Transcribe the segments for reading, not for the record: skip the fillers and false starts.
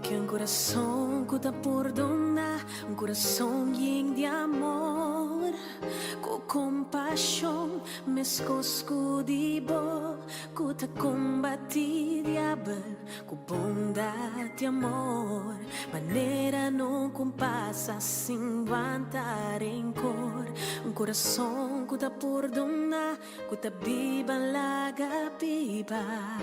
que un corazón que te perdona, un corazón lleno de amor, con compasión, me escoscudibo, que te combati diablo, con bondad y amor, manera no compasa sin aguantar rencor, un corazón que te perdona, que te viva la gapiba,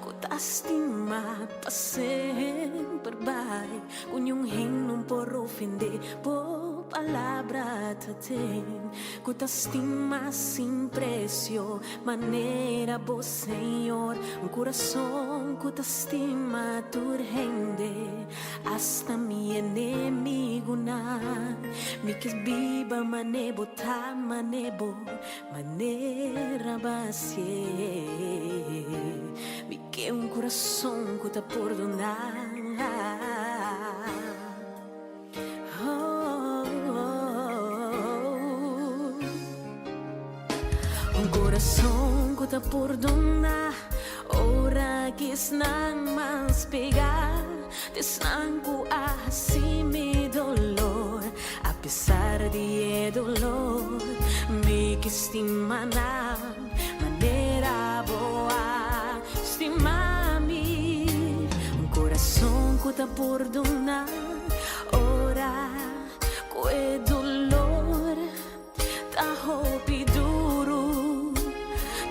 que te estima para sempre vai, con un himno por ofender, por palabra te ten, que te estima sin precio, manera vos Señor, un corazón que te estima tu rende, hasta mi enemigo na, mi que viva manebo ta manebo, manera vacie, mi que un corazón que te perdona. Un corazón que te perdona, ora que nang mas pegar, te sango así mi dolor, a pesar de dolor, mi que estima na manera boa, estima mi, un corazón que te perdona, ora que dolor, ta hopi duro,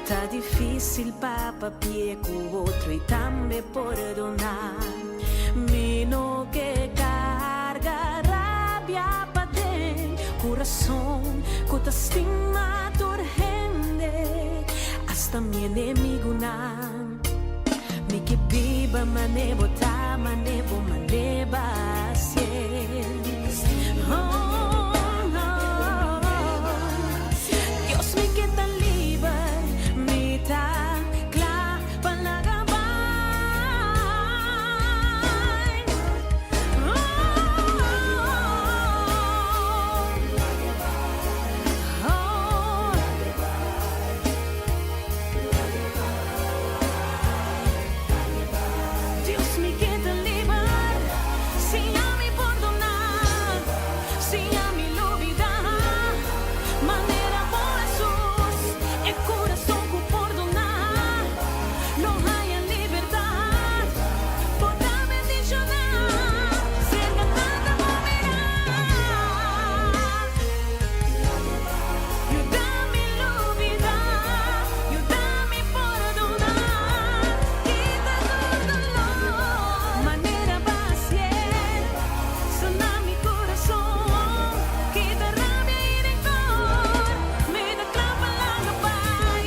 ta difícil para pie con otro y también perdonar, mi no que carga rabia pa' den, corazón que te estima tu gente, hasta mi enemigo na, mi que viva manebo ta manebo maneba cien. Dios me quita libre, me da clava la gabay. Dios me quita libre, si a mi perdonar, si a mi olvidar, manera por Jesús, el corazón que perdonar, lo hay en libertad, podrá bendicionar, cerca tanta moverá, ayúdame a olvidar, ayúdame a perdonar, quita todo dolor, manera paciente, sana mi corazón, quita rabia y rencor, me da clava la gabay,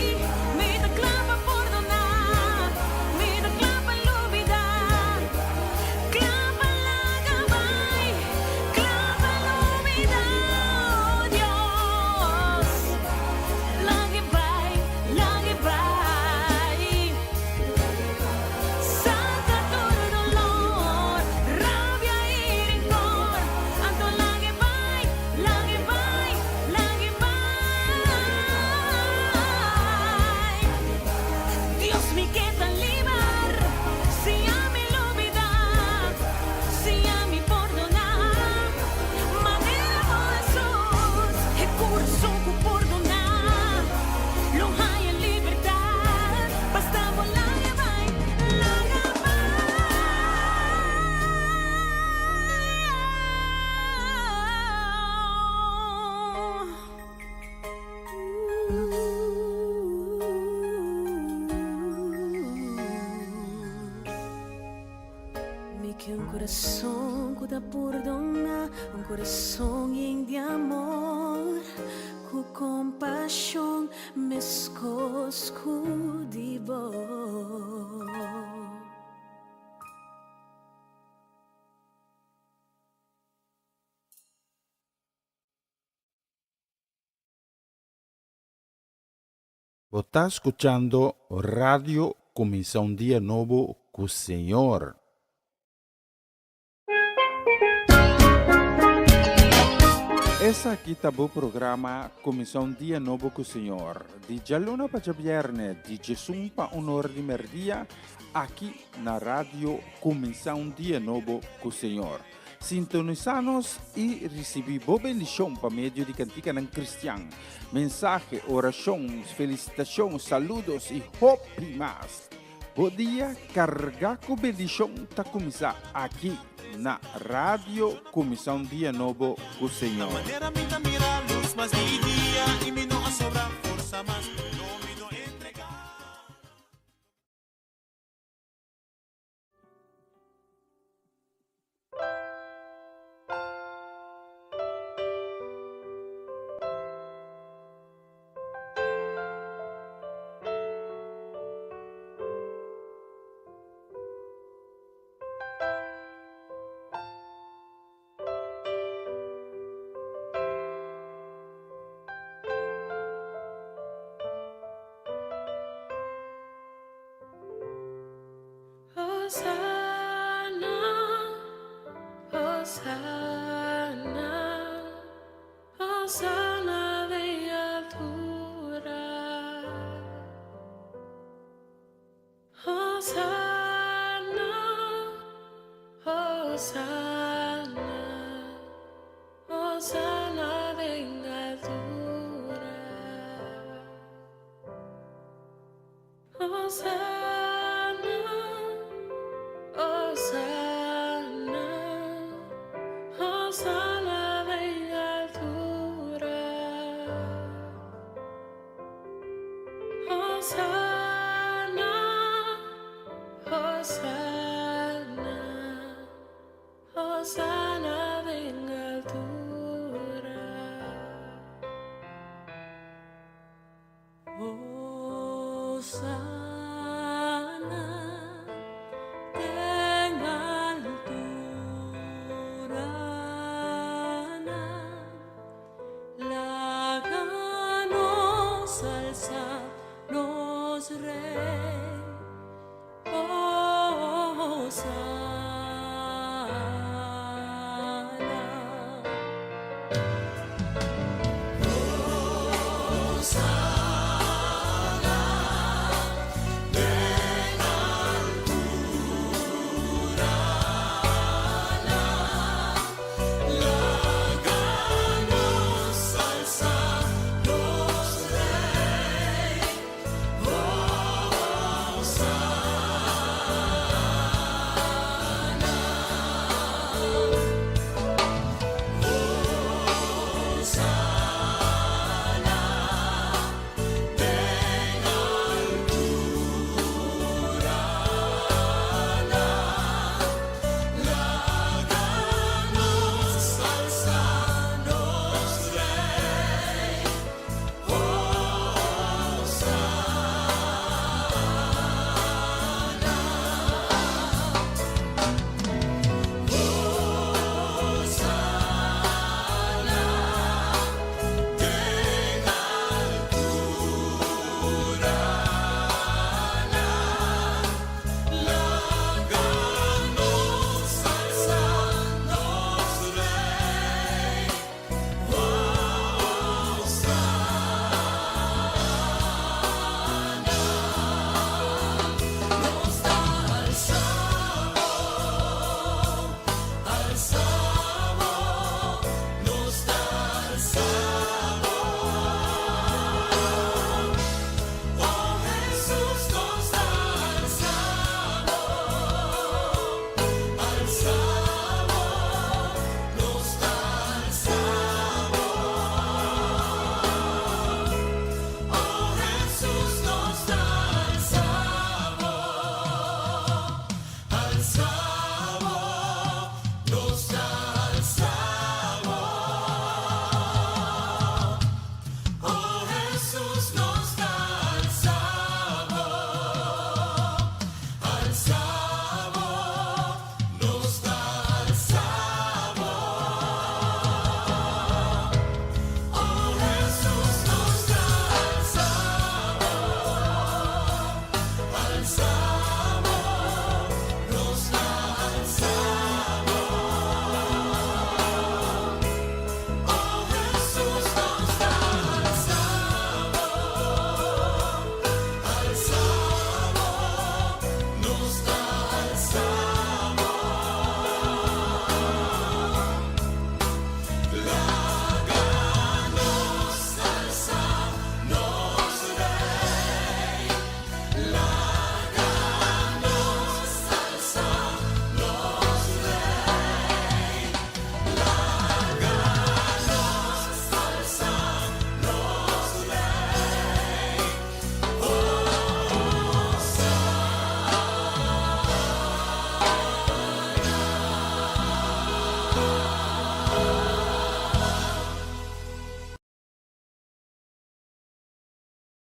me da clava perdonar, me da clava el olvidar, clava la gabay, clava el olvidar, Dios, la gabay, saca todo dolor, rabia y rencor, ando la gabay, Dios me queda libre, si a mi olvidar, si a mi perdonar, manera por Jesús, el corazón que perdonar, lo hay en libertad, basta volar la gabay, mi que un corazón que te perdona, un corazón lleno de amor, con compasión me escoscudibo. Vos está escuchando Radio Comienza un Día Nuevo con el Señor. Essa aqui tá o programa Comienza un Día Nuevo con el Señor. Di giallona para viernes, di Gesù pa un'ora di merdia, aqui na rádio Começar um Dia Novo com o Senhor. Sintonizanos e recebi boa bendição por meio de cantiga ng Cristian. Mensagem, orações, felicitações, saludos e hope mais. Bom dia, carga com bendição tá começar aqui na rádio Começar um Dia Novo com o Senhor. Hosanna, Hosanna, Hosanna de altura. Hosanna, Hosanna, Hosanna de altura. Hosanna. Hosanna, Hosanna en altura. Hosanna, Hosanna, Hosanna en altura. Hosanna.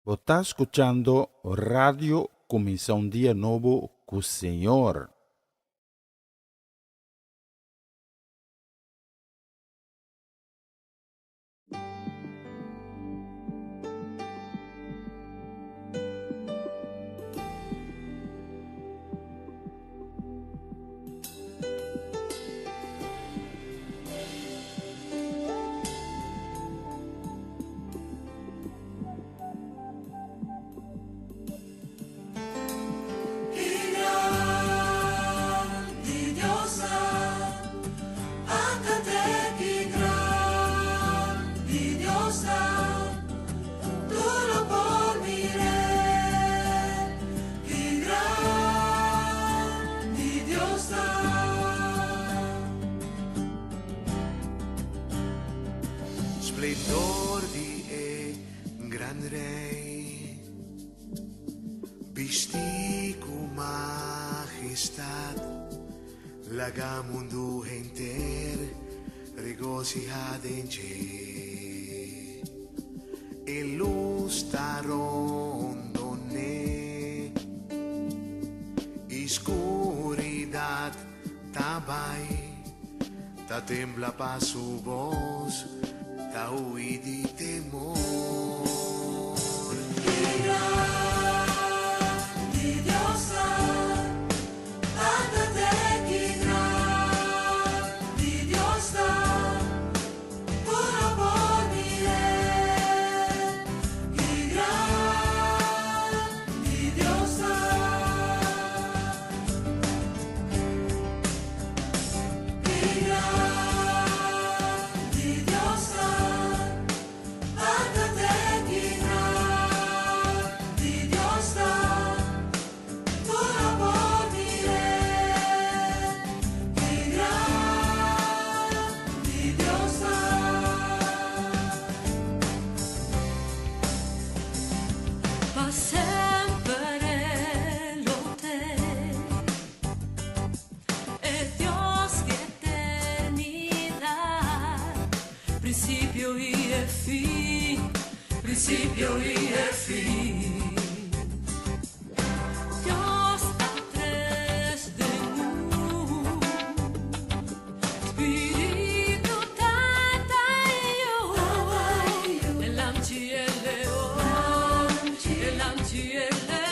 Vos está escuchando Radio Comienza un Día Nuevo con el Señor. Splendor di gran rey, vesti con majestad, laga mundo enter, regocijad en che, el luz tarondone, oscuridad tabai, ta tembla pa su voz, ta huí de temor. Va sempre lo te, es Dios de eternidad, principio y el fin, principio y el fin. Dios a tres de uno, Espíritu Tata y yo, el anchi y el león, el anchi y el león.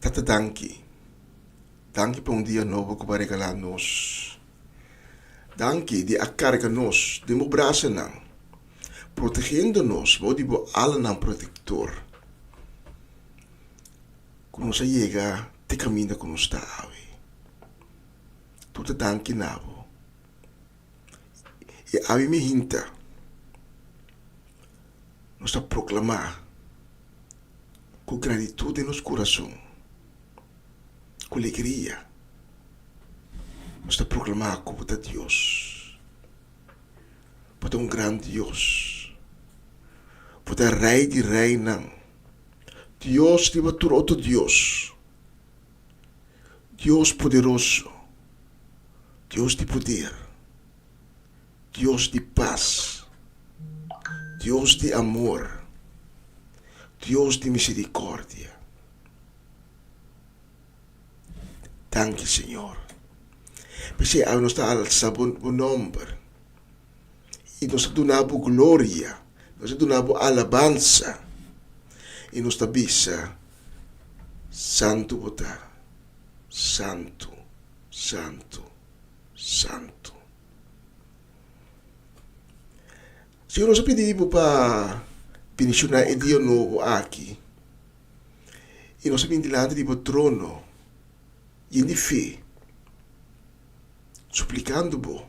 Tata danke. Danke por dia novo que vai regalar nos. Danke de acarga nos, de mo braça não. Protegendo-nos, vou de alle não protector. Quando nos chega, te caminha com nos está. Tudo danke nabo. E a me hinta. Nós está proclamar com gratitude nos coração, com alegria. Nós está proclamar como está Deus. Porque um grande Deus. Porque rei de rei não. Deus de outro Deus. Deus poderoso. Deus de poder. Deus de paz. Deus de amor. Deus de misericórdia. Danke, Senhor. Porque a nós está alçando o nome. E nós está dando glória. Nós está dando alabança. E nós está bisa santo botar. Santo, santo, santo. Senhor, nós pedimos para bendicionar o dia novo aqui. E nós pedimos diante do trono e de fé, suplicando-vos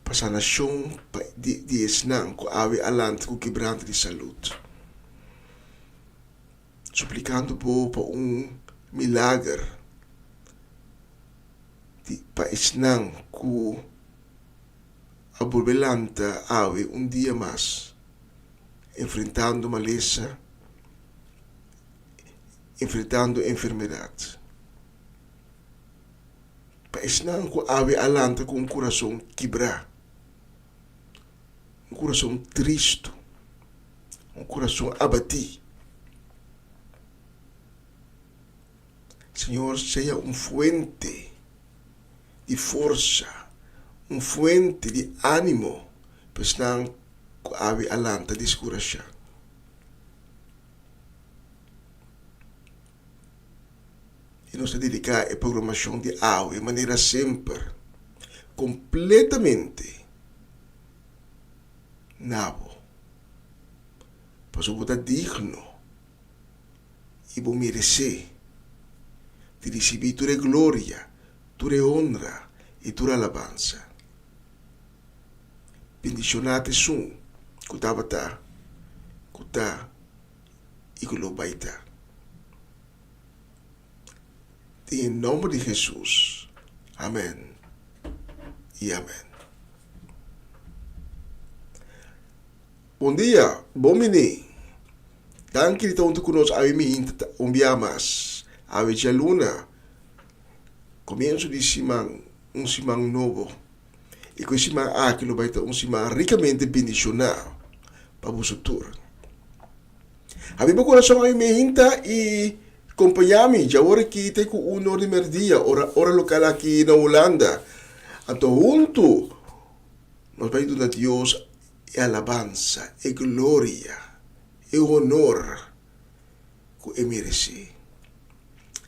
para a nação de Esnã, com a alante, com quebranto de saúde. Suplicando-vos para milagre para Esnã, com a borbelanta ave dia mais, enfrentando maleza, enfrentando enfermidade. Para Esnã, com a ave alanta com coração quebrado, coração triste, coração abatido. Senhor, seja fuente de força, fuente de ânimo, para estar com a ave alanta descuração. E nós dedicar a programação de ave de maneira sempre, completamente nabo, para você estar digno e vou merecer de receber tua glória, tua honra e tua alabança. Bendicionate sum, kutabata, kuta e kulobaita. Em nome de Jesus. Amém e amém. Bom dia, bom menino. Danke de tanto conosco a mim mais. A veja luna. Comienzo de simang, simang novo. E com simang aquilo vai ter simang ricamente bendicionado para o futuro. A minha coração a mim e acompanhar-me. Já ora que tem com honor de merdia, ora local aqui na Holanda. Então, junto, nós vamos dar a Deus e alabança, e glória, e honor que merece.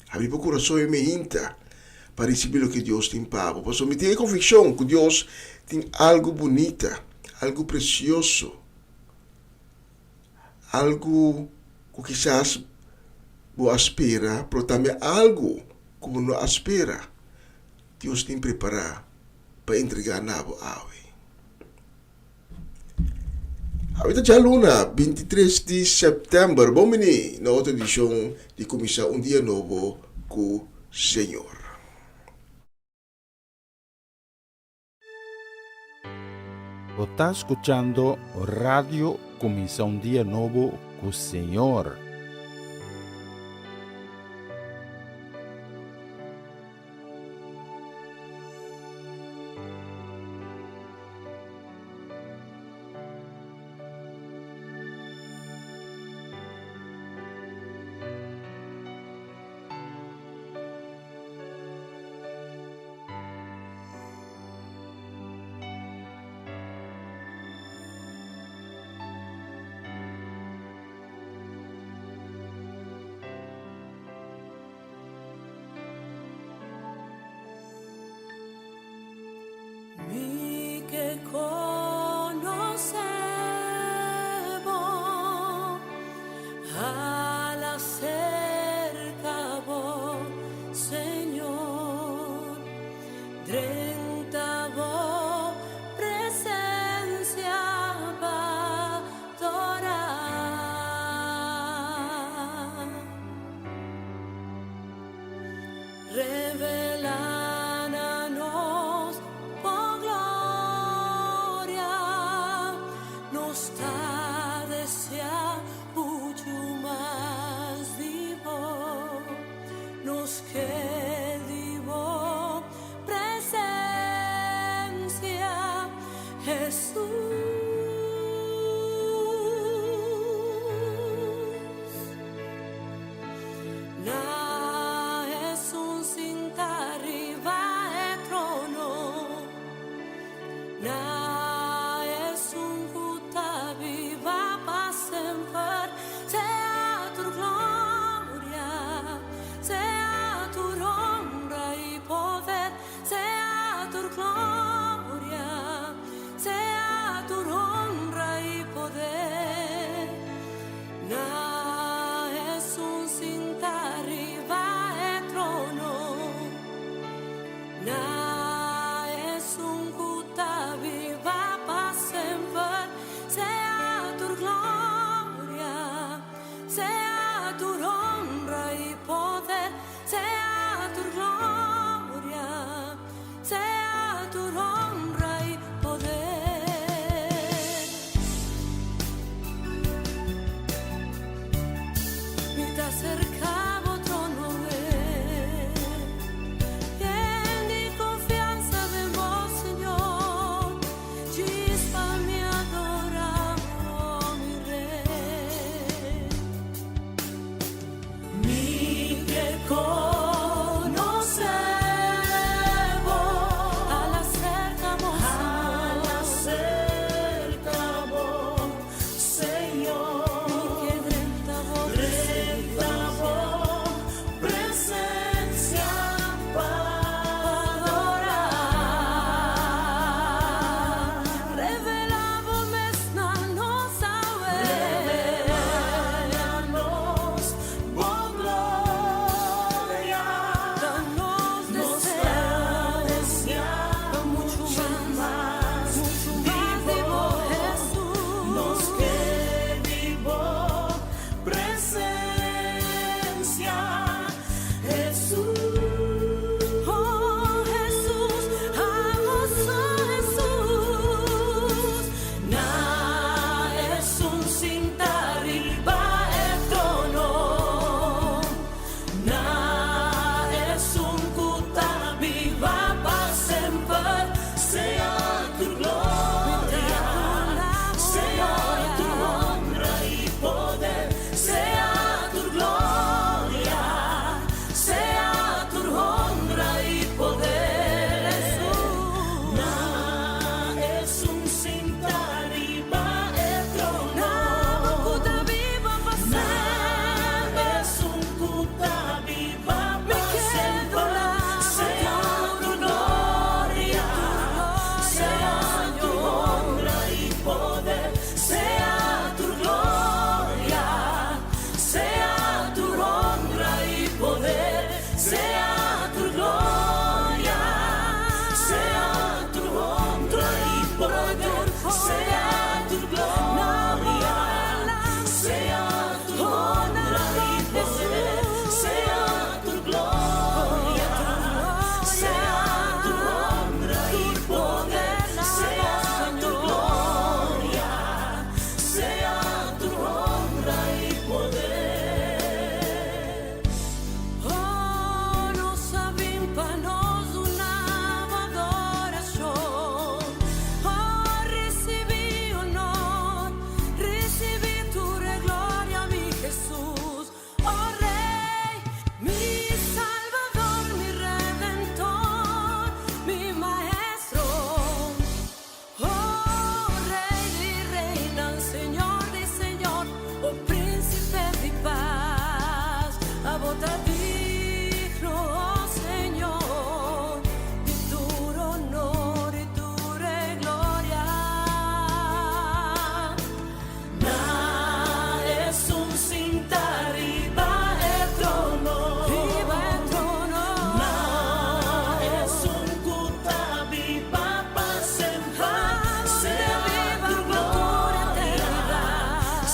Abrir o coração e mente para receber o que Deus tem para nós. Porque eu tenho a convicção que Deus tem algo bonito, algo precioso, algo que quizás você espera, mas também algo que não espera. Deus tem preparado para entregar na ave. Habita já luna, 23 de setembro, bom menino, na outra edição de Comissão Dia Novo com o Senhor. Você está escutando Radio Comissão Dia Novo com o Senhor. conocemos al acercabo, Señor, drenta vo presencia va adorar, revelanos por gloria, nos da desea mucho más vivo, nos quedivo presencia Jesús. Na es un cinta arriba el trono, na es un puta viva para siempre, sea tu gloria, sea tu honra y poder, sea tu gloria, sea tu honra y poder. Na es un cinta arriba el trono, na es un puta viva para siempre, sea tu gloria, sea tu honra y poder, sea tu gloria, sea tu honra y poder. Mi te acercaba trono en di confianza de vos, Señor, chispa mi adoramos, mi Rey.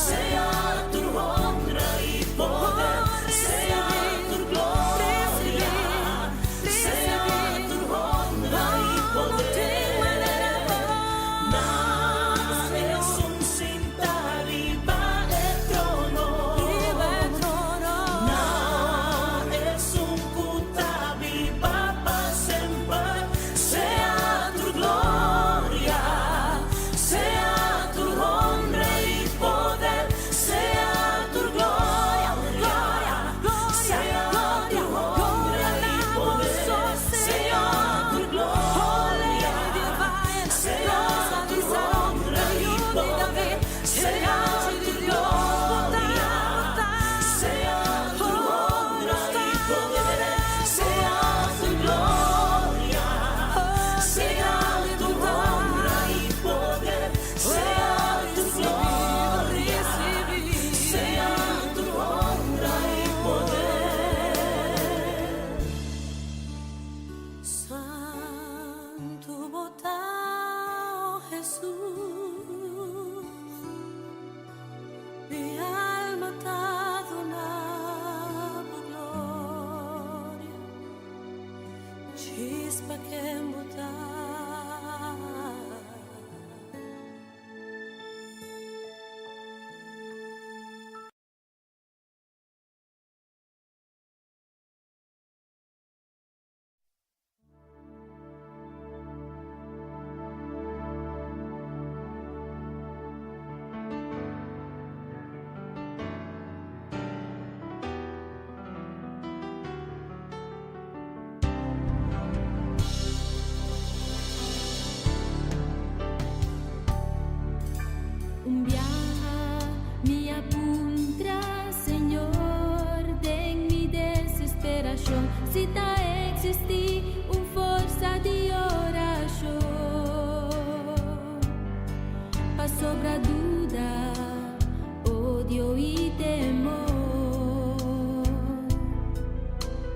sea tu honra y poder, sea tu gloria, sea tu honra y poder. Se tá existir força de oração para sobra dúvida, ódio e temor,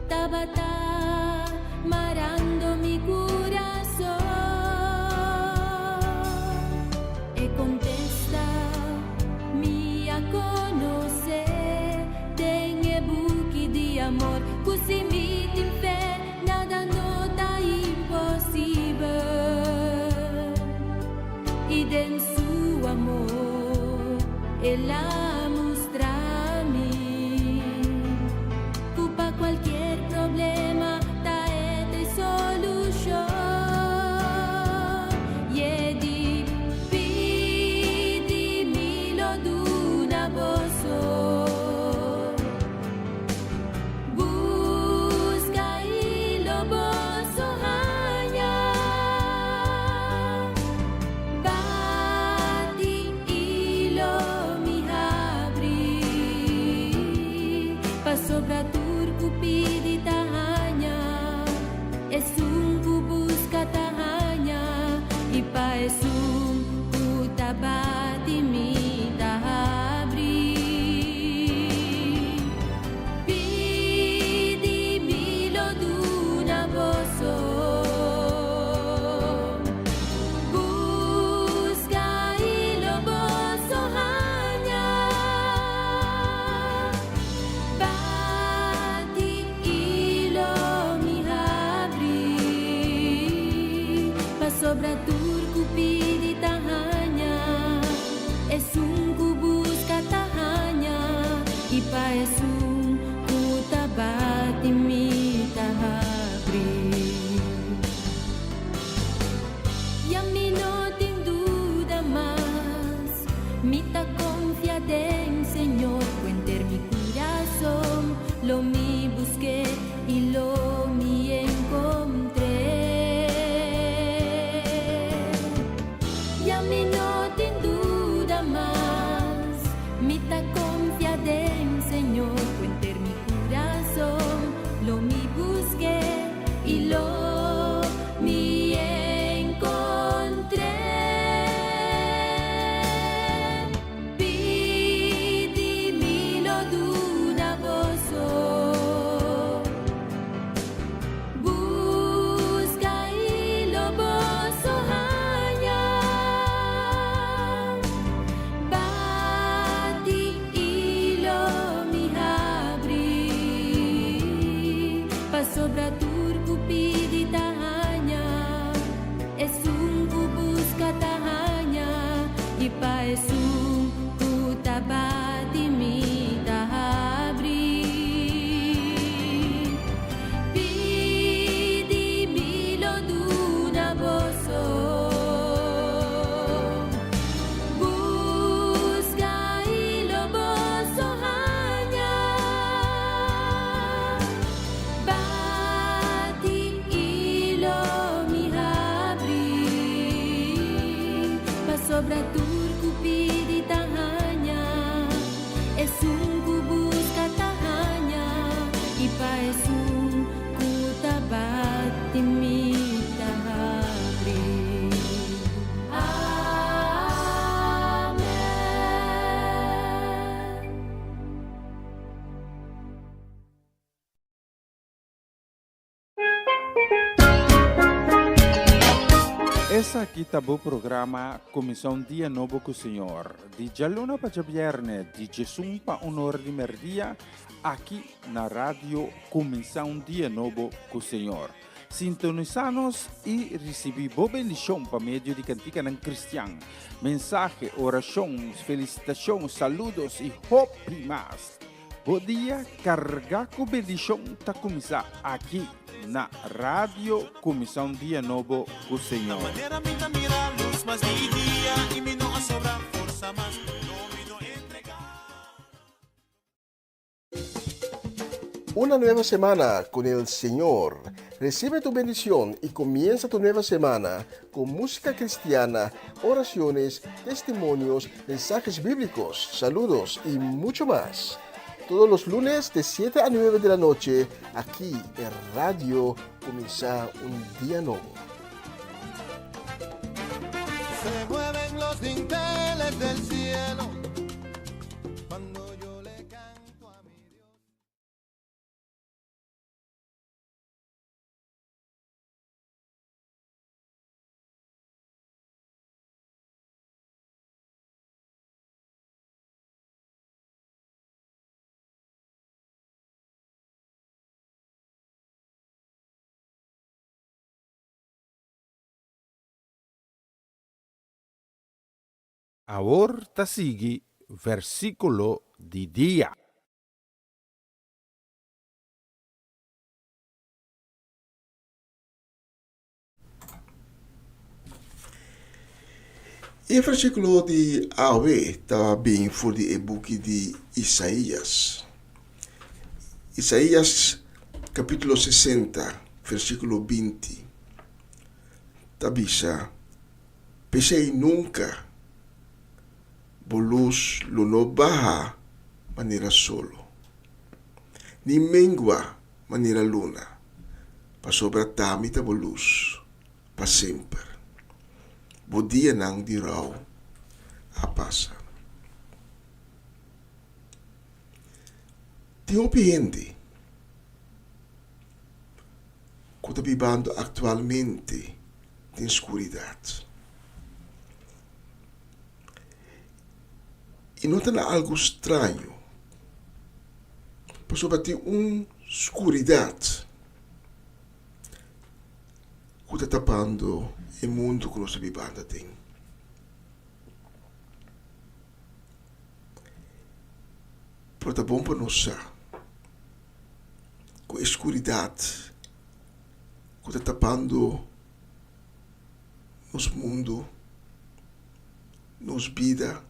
tabata marando mi coração e contesta me a conhecer, tem buque de amor, così mi en su amor, Él la muestra a mí. Para cualquier problema, trae solución. Y di, pidimelo de una voz. Busca y lo voz. Sobra turku pidi tahanya, esung ku busca tahanya, ipa esung ku tabati mi tahabri. Pidi milo duna boso, busca ilo boso hanya. Sobra turku pidi tahanya, esung ku busca tahanya, ipa esung ku tabati mi tahabri. Ya mi no tin duda más, mi ta confiada en Señor, cuenter mi corazón, lo mi busqué y lo mi encontré. Mi no ten duda más, mi ta confiada en Señor, cuenter mi corazón, lo mi busqué y lo mi encontré. Pidimelo de una voz. Busca y lo vos. Bati Essa aqui tá o programa Comissão Dia Novo com o Senhor. De Giallona para Viernes, de Jesus para Honor de Merdia, aqui na rádio Comissão Dia Novo com o Senhor. Sintonizanos e recebi boa bendição para meio de cantica ng Cristian. Mensagem, orações, felicitações, saludos e hope mais. Bom dia, carga com bendição tá começar aqui na rádio Comissão Dia Novo com o Senhor. Una nueva semana con el Señor. Recibe tu bendición y comienza tu nueva semana con música cristiana, oraciones, testimonios, mensajes bíblicos, saludos y mucho más. Todos los lunes de 7 a 9 de la noche, aquí en Radio Comienza un Día Nuevo. Se mueven los dinteles del cielo cuando yo le canto a mi Dios. Ahora sigue versículo de día. E o versículo de AOE está bem voor de boek de Isaías. Isaías capítulo 60, versículo 20. Tabisa, pensei nunca, bolus lo no baja maneira solo, ni mengua maneira luna, pa sobra tamita bolus, pa sempre. Bodia nang di raw a pasa. Ti opiende que está vivendo atualmente em escuridade. E não tem algo estranho. Passou para ter uma escuridade que está tapando o mundo que nós estamos vivendo. Portanto, é bom para nós que a escuridade que está tapando nosso mundo, nossa vida,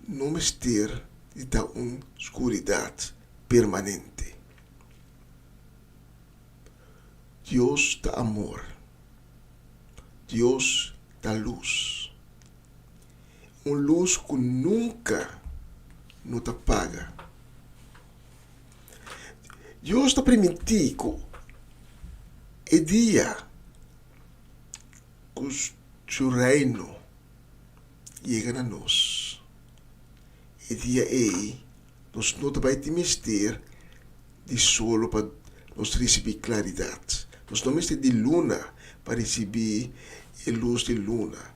não mistério de dar uma escuridade permanente. Deus dá amor. Deus dá luz. Uma luz que nunca não te apaga. Deus está permitindo que o dia que o seu reino chega a nós. O dia é nós não vai ter mistério de sol para nós receber claridade. Nós não temos de luna para receber a luz de luna.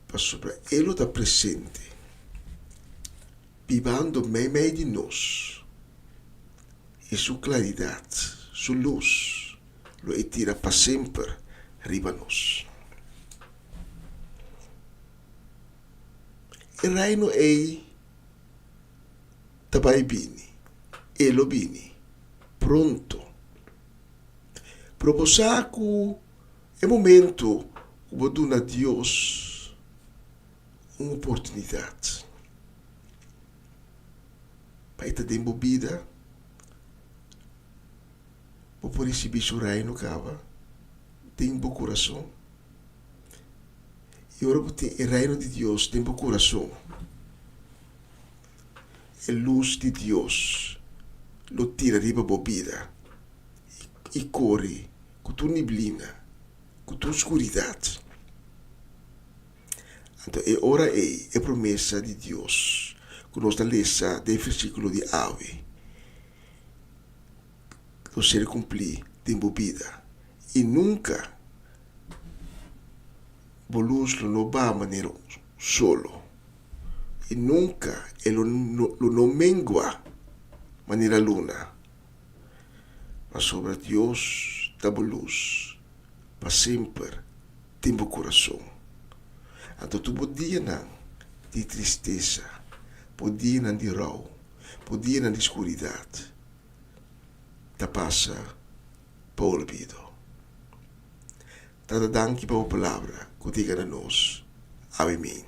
Para sobre ele está presente, vivendo meio de nós. E sua claridade, sua luz, lo etira para sempre riba nós. O reino é tabai bini, elo bini, pronto. Proposar que é momento que vou dar a Deus uma oportunidade. Para te dar vida, vou por receber o reino cava, tem bom coração. E agora tem o reino de Deus, tem bom coração. A luz de Deus lo tira riba a vida e corre com tua neblina, com tua escuridade. Então, é hora é a promessa de Deus que nós lemos do versículo de Ave. lo ser cumplir en tu vida. Y nunca volus lo va a manera solo. Y nunca lo no mengua manera luna. Mas sobre Dios da luz para sempre em meu coração. Então tu podia não de tristeza, podia não de rau, podia não de escuridade. Da passa para o olvido. Tada danke para a palavra que diga a nós. Amém.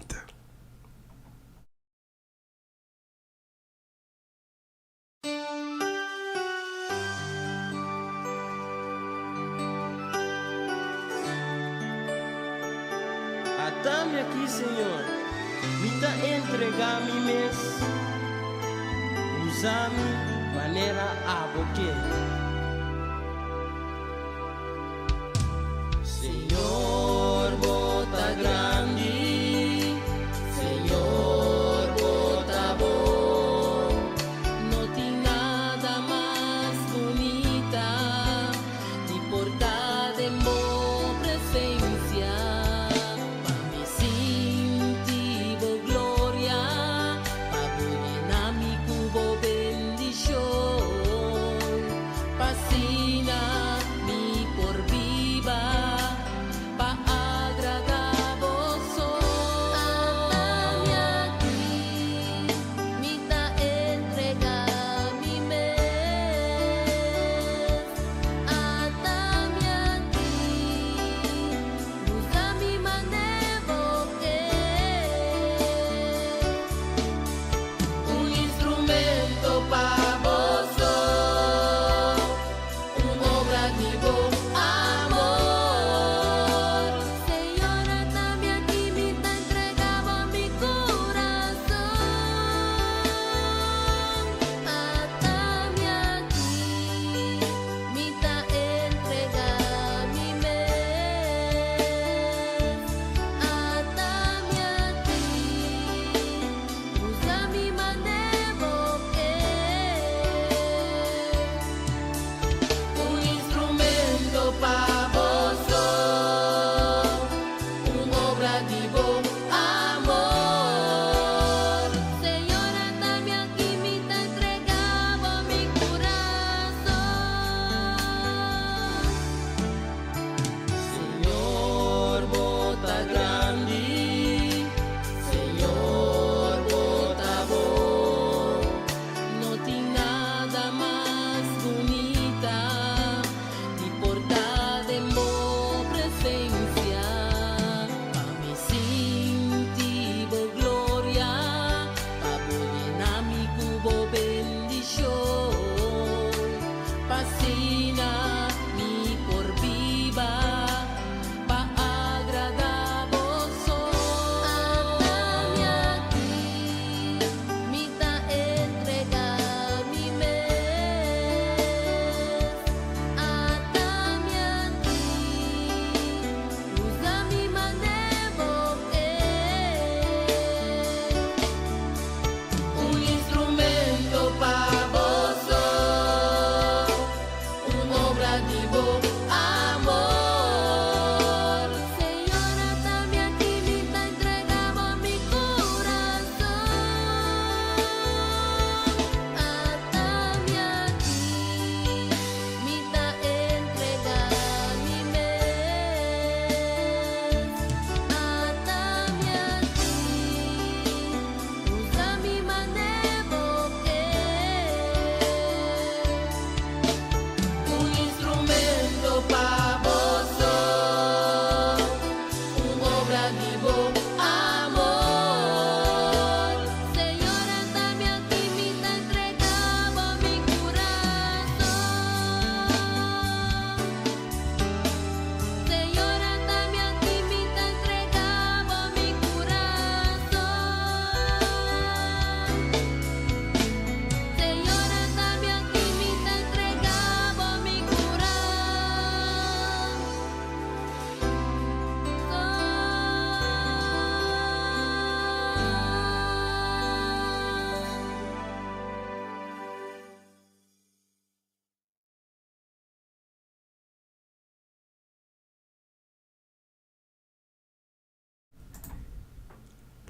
Dame aqui, Senhor, me dá entregar mi mes, usa-me maneira a boque. Senhor, bota grande, Senhor, bota bom, não tem nada mais bonita de portar de boa presença.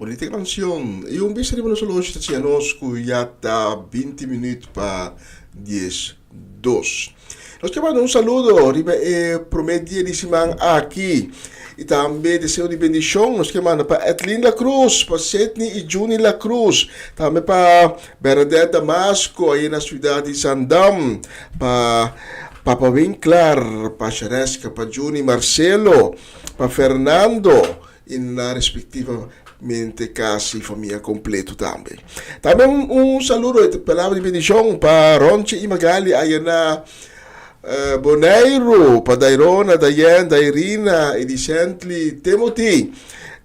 bonita canción. Y un beso de buenos saludos a nos ya está 20 minutos para 10:02. Nos quedamos un saludo, prometí de semana aquí. E também deseo de bendição, nós queremos para Etlin La Cruz, para Setni e Juni La Cruz, também para Bernadette Damasco, aí na cidade de Sandam, para Papa Winkler, para Cheresca, para Juni Marcelo, para Fernando, e na respectivamente casa e família completo também. Também saludo, palavra de bendição para Ronche e Magali, aí na Bonairo, pa Dairona, Dayan, Dairina, Edicentli, Timothy,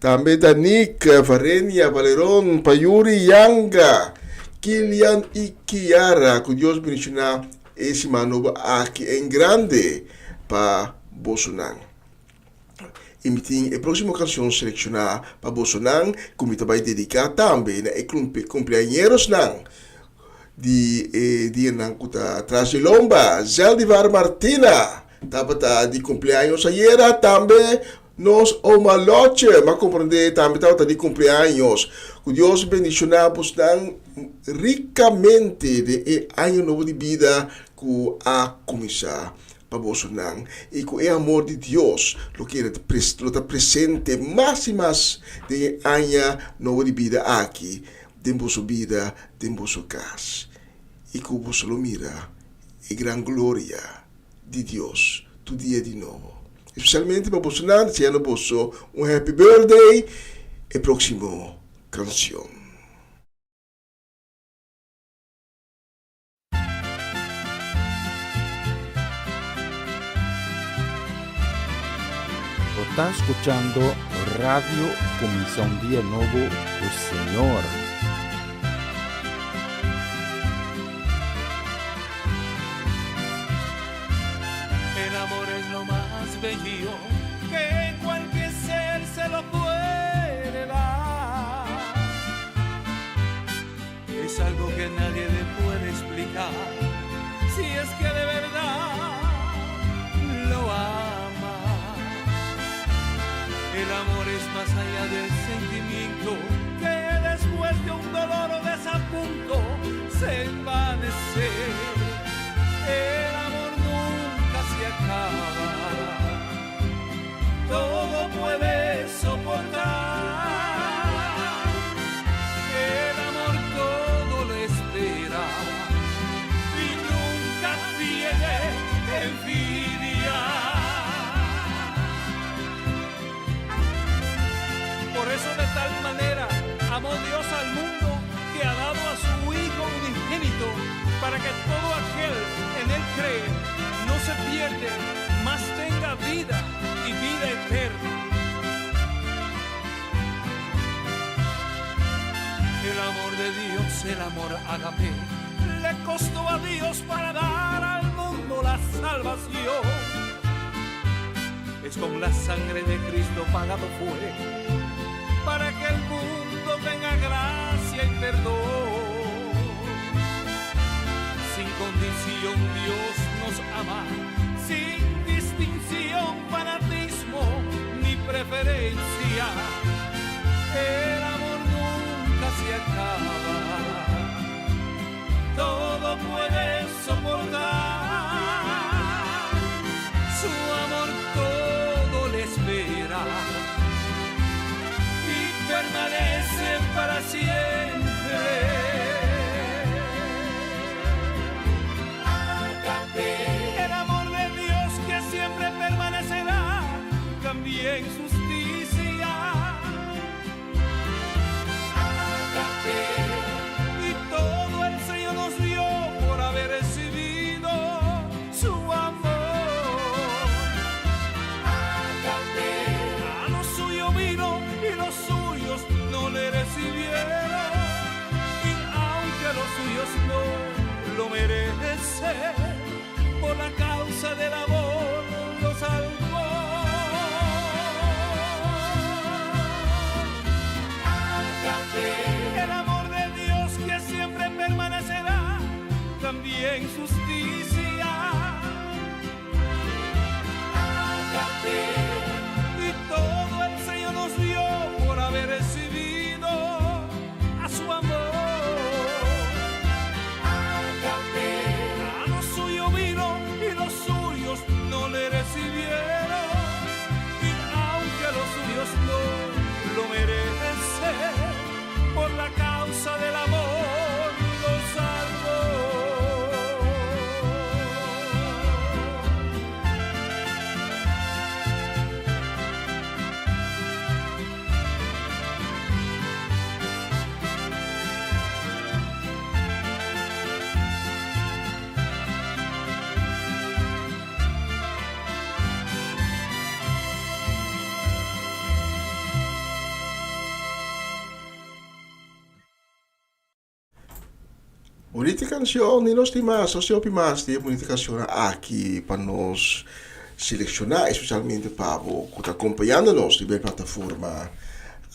também da Nick, Varenia, Valeron, pa Yuri, Yanga, Kilian e Kiara, que Deus bendicionar esse manoba aqui em grande para Bolsonaro. E a próxima canção selecionar para Bolsonaro, como também dedicar também na cumpleañeros não. Di nang kuta Trasilomba, Zeldivar Martina, tapos de cumpleaños ayer, também nos Omaloche, mas compreender também de cumpleaños, que Deus bendicionamos tan ricamente de año novo de vida que a começar para Bolsonaro e que o amor de Deus lo que está presente mais e mais de año novo de vida aqui. De vossa vida, de vossa casa. E que você lo mira, e grande glória de Deus, todo dia de novo. Especialmente para Bolsonaro, se ano posso happy birthday e próximo canção. Está escuchando Radio Comienza un Día Nuevo, el Señor. El amor es lo más bello que cualquier ser se lo puede dar. Es algo que nadie le puede explicar, si es que de verdad lo ama. El amor es más allá del sentimiento que después de un dolor o desapunto se envanece. El amor nunca se acaba, todo puede soportar. El amor todo lo espera y nunca tiene envidia. Por eso de tal manera amó Dios al mundo que ha dado a su Hijo unigénito para que todo aquel en Él cree no se pierde, mas tenga vida y vida eterna. El amor de Dios, el amor ágape, le costó a Dios para dar al mundo la salvación. Es con la sangre de Cristo pagado fue, para que el mundo tenga gracia y perdón. Sin condición Dios nos ama, sin distinción, fanatismo ni preferencia. El amor nunca se acaba, todo puede soportar. Su amor todo le espera y permanece para siempre. El amor de Dios que siempre permanecerá, también justicia. Y todo el Señor nos dio por haber recibido su amor. A lo suyo vino y los suyos no le recibieron, y aunque los suyos no lo merecen, por la causa del amor lo salvó. El amor de Dios que siempre permanecerá, también justicia. Y todo el Señor nos dio por haber recibido Bonita canción, ni los demás, o sea, más de bonita canción aquí para nos seleccionar, especialmente para vos que está acompañándonos de la plataforma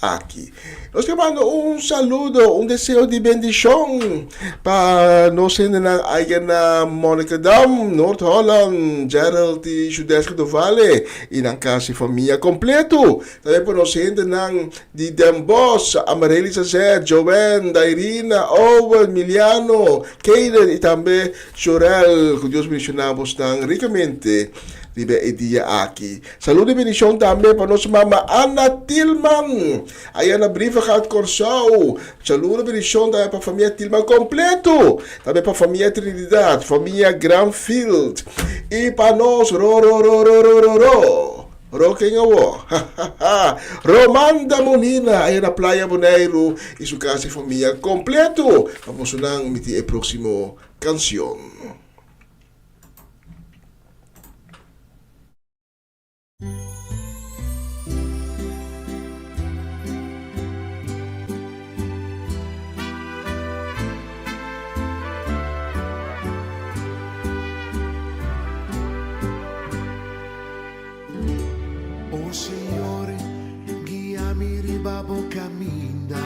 aquí. Nos te mando un saludo, un deseo de bendición para nos en na Monnikendam, Noord-Holland, Gerald de Judeska do Vale e na casa família completo. Também para nos de Den Bosch, Amareli Zé, Joanne, Dairina, Owen, Miliano, Keiden e também Jorel, que Deus mencionamos tão ricamente. Ribe dia aqui. Saludo e bendição também para nossa mama Ana Tillman. Aí na briva gaat Corsau. Saludo e bendição também para a família Tillman completo. Também para a família Trinidad, família Granfield. E para nós, quem é o? Romanda Molina, aí na Praia Bonaire, e sua casa e família completo. Vamos unang miti a próximo canção. Oh Signore, guiami riba boca minda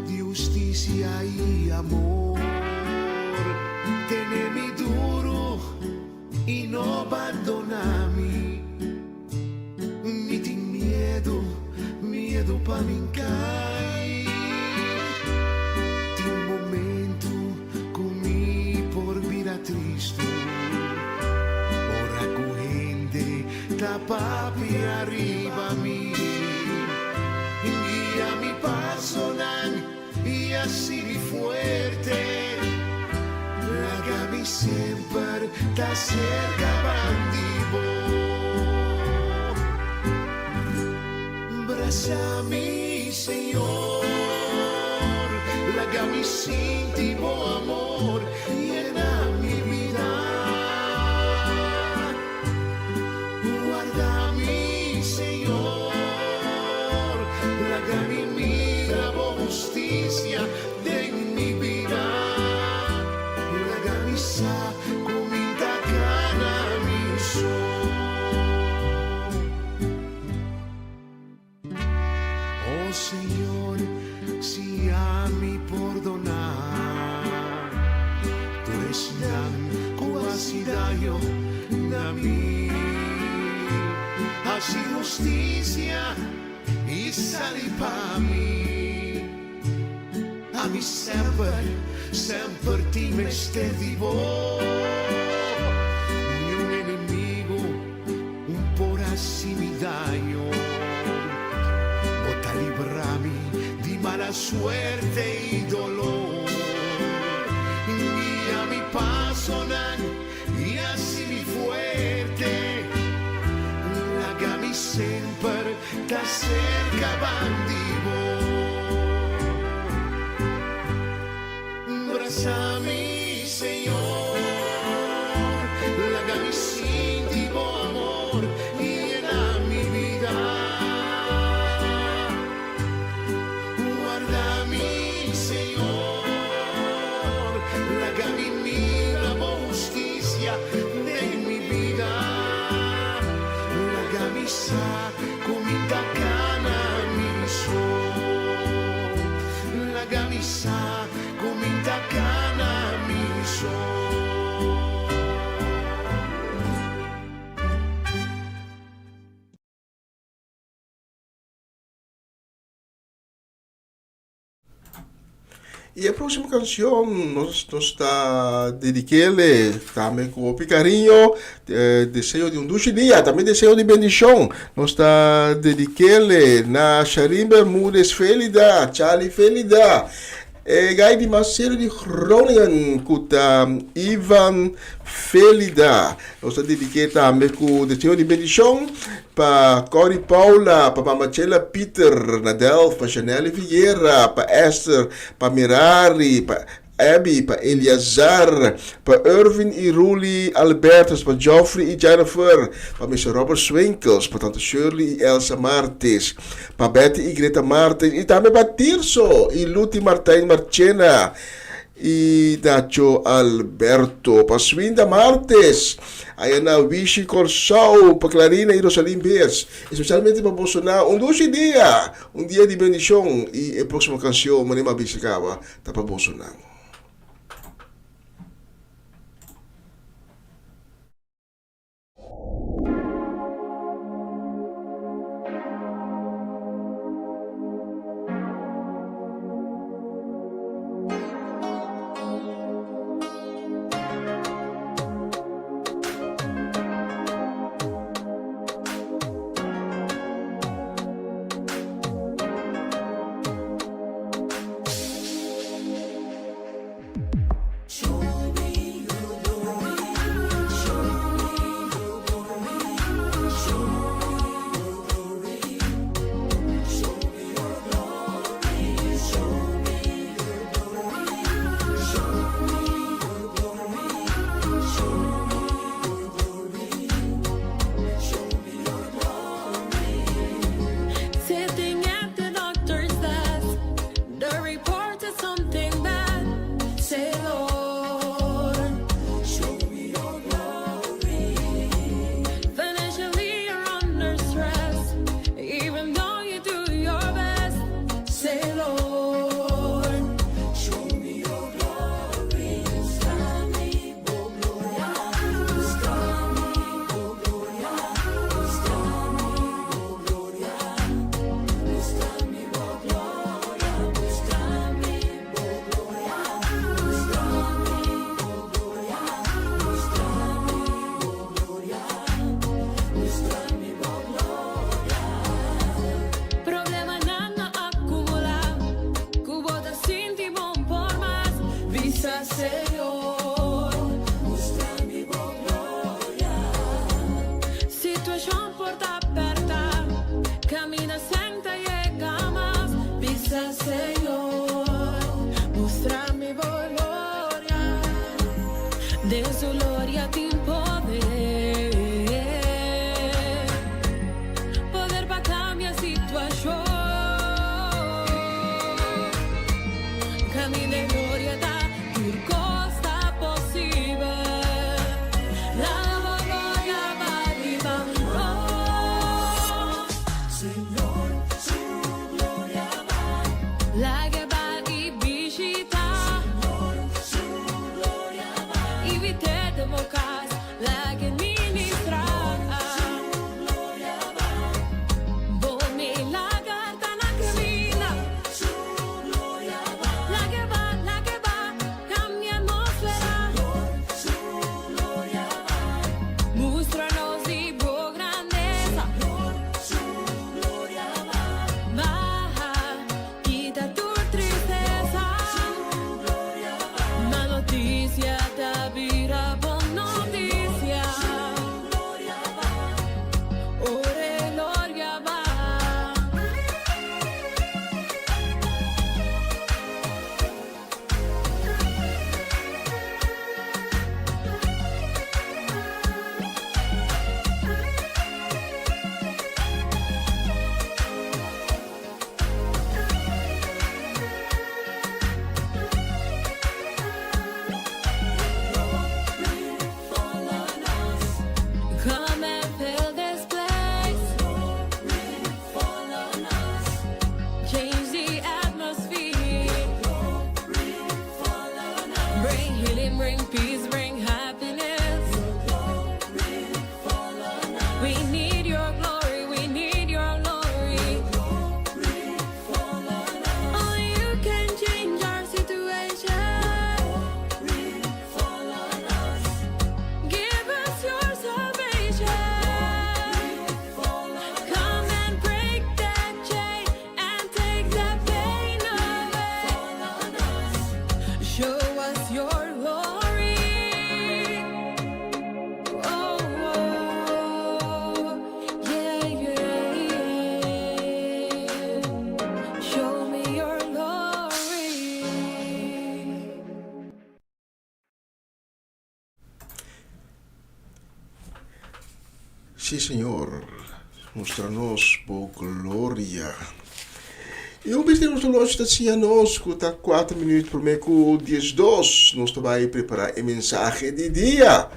di giustizia e amor. Tenemi duro y no abandonami. Mi ti miedo pa mincai. Ti un momento comi por vida triste. Da papi arriba a mí, guía mi paso y así fuerte, hágame siempre da cerca bandivo, abrazami Señor, hágame sin ti amor, llena mi vida. Guardami, Señor, lágami mira justicia de mi vida, lágami sa cominta cana mi oh Señor, si a mi perdonar, tú eres tan quasi daño a mí. Así justicia y salí para mí. A mí sempre ti me esté vivo. Ni un enemigo, un por así mi daño. Bota librami di mala suerte y dolor. Guía mi paso y así mi fuerte. Lágami sempre da cerca bandivo. Abrazami Señor, lágami sin ti amor y llena mi vida. Guardami Señor, lágami mira justicia de mi vida. Sa cominta cana mi sol, la camisa cominta cana mi sol. E a próxima canção nós está dedicada também com o carinho, desejo de dulce dia, também desejo de bendição. Nós está dedicada na Sharim Bermúdez Felida, Charlie Felida. Gai de Marcelo de Groningen, kuta Ivan Felida. Nós está dedicada também com o desejo de bendição para Corey Paula, para Marcela Peter Nadel, para Chanel Vieira, para Esther, para Mirari, para Abby, pa Eliazar, pa Irvin y Ruli Albertus, pa Geoffrey y Jennifer, pa Mr. Robert Swinkels, pa Tante Shirley y Elsa Martes, pa Betty y Greta Martes, y también pa Tirso y Luti Martín Marchena, y Nacho Alberto, pa Swinda Martes, Ayana Vichy Corsao, pa Clarina y Rosalín Beers, especialmente pa Bolsonaro, un dulce día, un día de bendición, y el próximo canción, Manima Bisicaba, ta pa Bolsonaro. Sitting at the doctor's desk, the report is something bad. Say, Lord, show me your glory. Financially you're under stress, even though you do your best. Say, Lord, show me your glory. Mostrami, oh gloria. Mostrami, oh gloria. Mostrami, oh gloria. Mostrami, oh gloria. Mostrami, oh gloria. Mostrami, oh gloria. Mostrami, oh gloria. Mostrami, oh gloria. Problema nada acumula, cubo da sintimo por más. Visa, Señor. Mostrami, oh gloria. Situación porta aperta, camina senta llega más. Visa, Señor. Mostrami, oh gloria. De su gloria tin poder, poder para cambiar situación. Camine gloria da pur costa posible. La gloria va arriba. Oh, Señor, su gloria va. La que va y visita. Señor, su gloria va. Y vite de bocas, la que ministra. Su gloria va. Boni la carta na camina. Su gloria va. La que va, cambia atmósfera. Su gloria va. Muéstranos y por grandeza. Su gloria va. Baja, quita tu tristeza. Sí, Senhor. Mostra-nos por glória. E o bispo nos relógio está assim a nós, que está 4 minutos por meio com 10:02. Nós estamos preparar a mensagem de dia.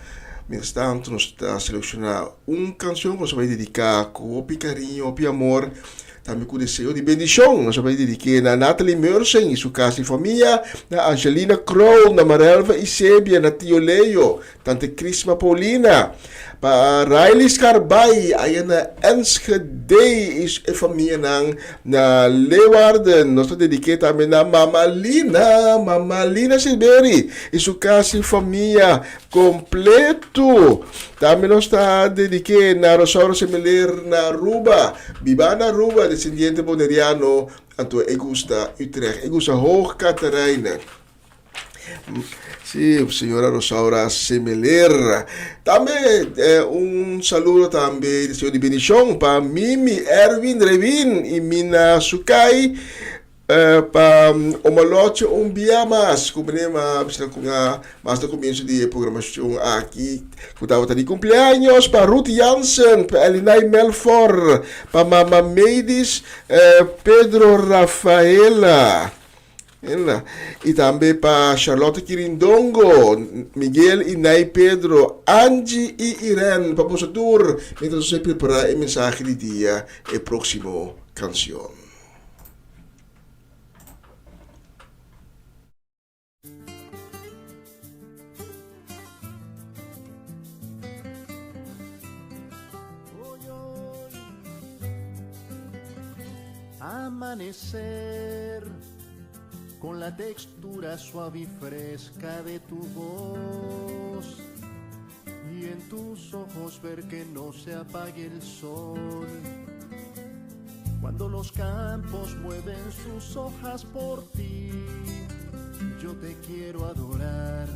Mientras tanto, nós estamos selecionando uma canção que nós vamos dedicar com o carinho, o amor, também com o desejo de bendição. Nós vamos dedicar a Natalie Mersen e sua casa e família, a Angelina Kroll, a Marelva Isebia, a Tio Leo, Tante Crisma Paulina, para Riley Scarbay, aí na Enschede is a família na Leeuwarden. Nós dedicamos também na Mama Lina Silberi e sua casa e família completo. Também nós está dedicando na Rosauro Semeler na Aruba, Bibana Aruba, descendiente boneriano, Anto Augusta Utrecht, Augusta Hoog Catarina. Sí, señora Rosaura Semeler. También un saludo también de Señor de bendición para Mimi, Erwin, Revin y Mina Sukai. Para Omaloche Umbiamas, como mas no comienzo de programación aquí, que de cumpleaños, para Ruth Jansen, para Elinay Melfor, para Mama Meidis, Pedro Rafaela. E também para Charlotte Quirindongo, Miguel e Nay Pedro, Angie e Irene, para você tour, mientras você preparar a mensagem de dia e próximo canção. Amanecer con la textura suave y fresca de tu voz y en tus ojos ver que no se apague el sol. Cuando los campos mueven sus hojas por ti, yo te quiero adorar,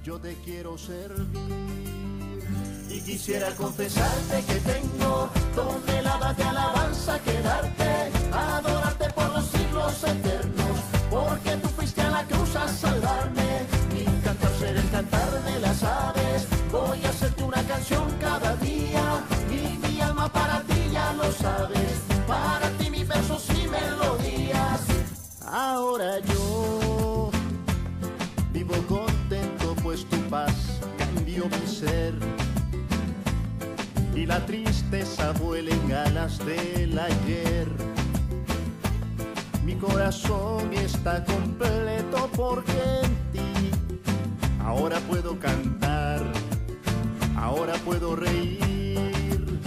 yo te quiero servir. Y quisiera confesarte que tengo toneladas de alabanza que darte, adorarte por los siglos eternos, porque tú fuiste a la cruz a salvarme. Mi cantar será el cantar de las aves, voy a hacerte una canción cada día, y mi alma para ti ya lo sabes, para ti mis versos y melodías. Ahora yo vivo contento pues tu paz cambió mi ser, y la tristeza vuela en alas del ayer. Mi corazón está completo porque en ti ahora puedo cantar, ahora puedo reír.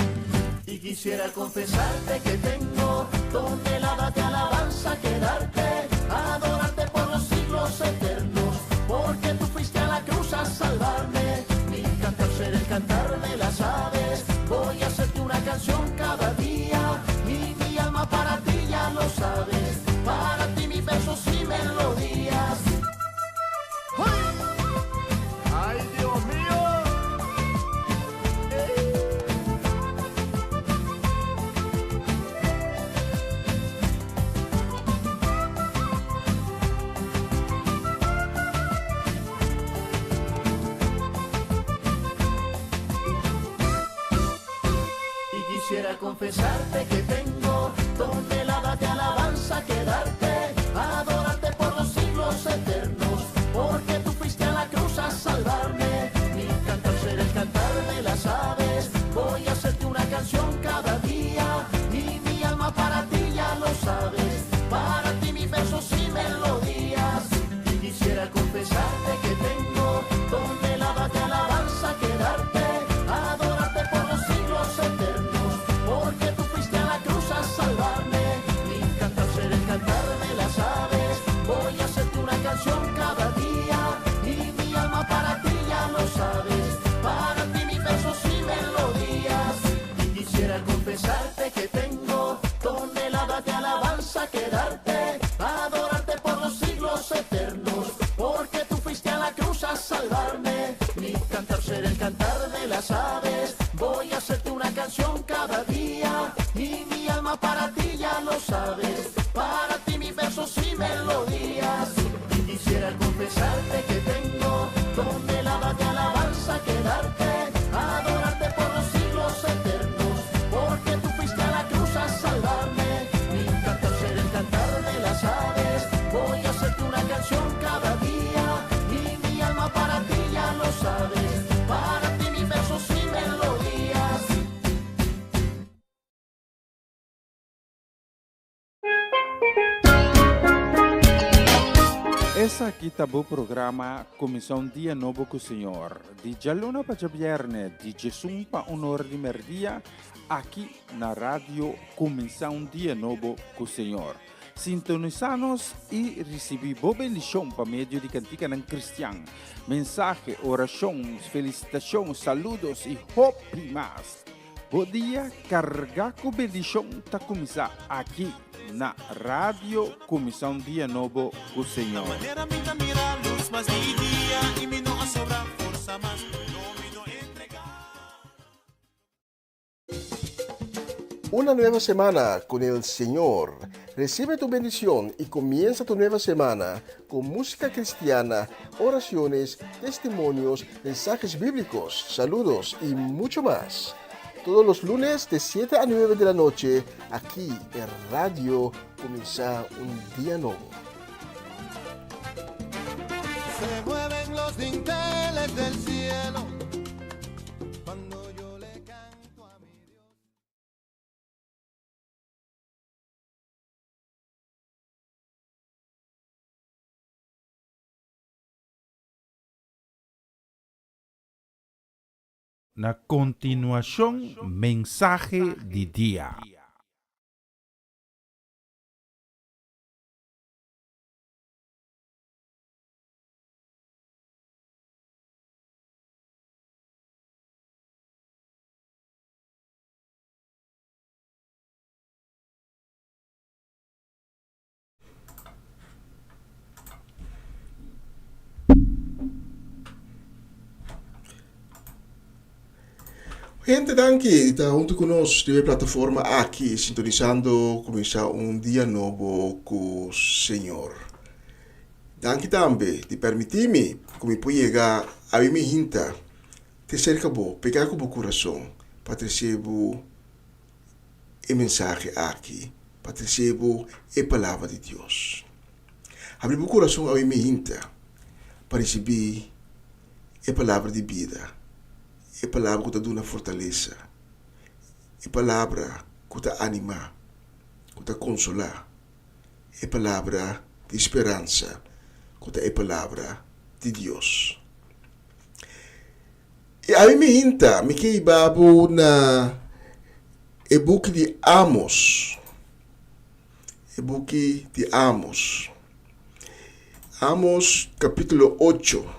Y quisiera confesarte que tengo toneladas de alabanza que darte, adorarte por los siglos eternos, porque tú fuiste a la cruz a salvarme. Mi cantar será el cantar de las aves, voy a hacerte una canción cada día, y mi alma para ti ya lo sabes, para ti mis versos y melodías. ¡Ay, Dios mío! Quisiera confesarte que tengo toneladas de alabanza que darte, adorarte por los siglos eternos, porque tú fuiste a la cruz a salvarme. Mi cantar será el cantar de las aves, voy a hacerte una canción cada día, y mi alma para ti ya lo sabes, para ti mis versos y melodías. Y quisiera confesarte que tengo toneladas de alabanza que darte, adorarte por los siglos eternos, porque tú fuiste a la cruz a salvarme. Mi cantar será el cantar de las aves, voy a hacerte una canción cada día, y mi alma para ti ya lo sabes, para ti mis versos y melodías. Y quisiera confesarte que tengo toneladas de alabanza que darte, adorarte por los siglos eternos, porque tú fuiste a la cruz a salvarme. Mi cantar será el cantar de las aves, voy a hacerte una canción cada día, y mi alma para ti ya lo sabes, para ti mis versos y melodías. Y quisiera confesarte que tengo toneladas de alabanza que darte, adorarte por los siglos Essa aqui tá o programa Comissão Dia Novo com o Senhor. De Jalona para Viernes, de Jesus para Honor de Merdia, aqui na rádio Comissão Dia Novo com o Senhor. Sintonizanos e recebi boa bendição para meio de cantiga ng Cristian. Mensagem, orações, felicitações, saludos e hope mais. Bom dia, carga com bendição tá começar aqui na rádio Comissão Dia Novo com o Senhor. Una nueva semana con el Señor. Recibe tu bendición y comienza tu nueva semana con música cristiana, oraciones, testimonios, mensajes bíblicos, saludos y mucho más. Todos los lunes de 7 a 9 de la noche, aquí en Radio Comienza un Día Nuevo. Se mueven los dinteles del cielo cuando yo le canto a mi Dios. Na continuação, mensagem de dia. Gente, danke, está junto conosco na plataforma aqui, sintonizando, começar um dia novo com o Senhor. Danke também de permitir-me, como eu chegar a minha hinta, te cerca bom, pegar com o coração, para receber a mensagem aqui, para receber a palavra de Deus. Abrir o coração a minha hinta, para receber a palavra de vida. É palavra que te dá fortaleza. É palavra que te anima, que te consola. É palavra de esperança, que é palavra de Deus. E aí me hinta, me que babo na e-book de Amos. E-book de Amos. Amos capítulo 8.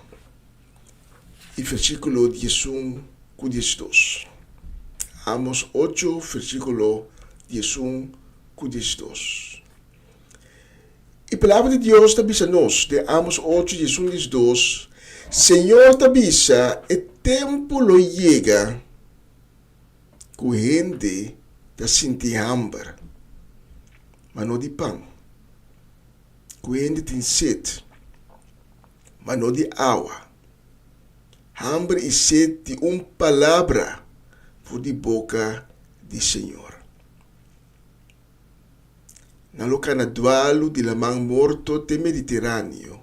E versículo 11 com 12. Amos 8, versículo 11 com 12. E a palavra de Deus te avisa-nos, de Amos 8, 11 e 12, Senhor te avisa, o tempo lo chega, que a gente te sente hambre, mas não de pão. Que a gente tem sede, mas não de água. Hambre e sede de palavra por de boca do Senhor. Na locana dualo de lamang morto te Mediterrâneo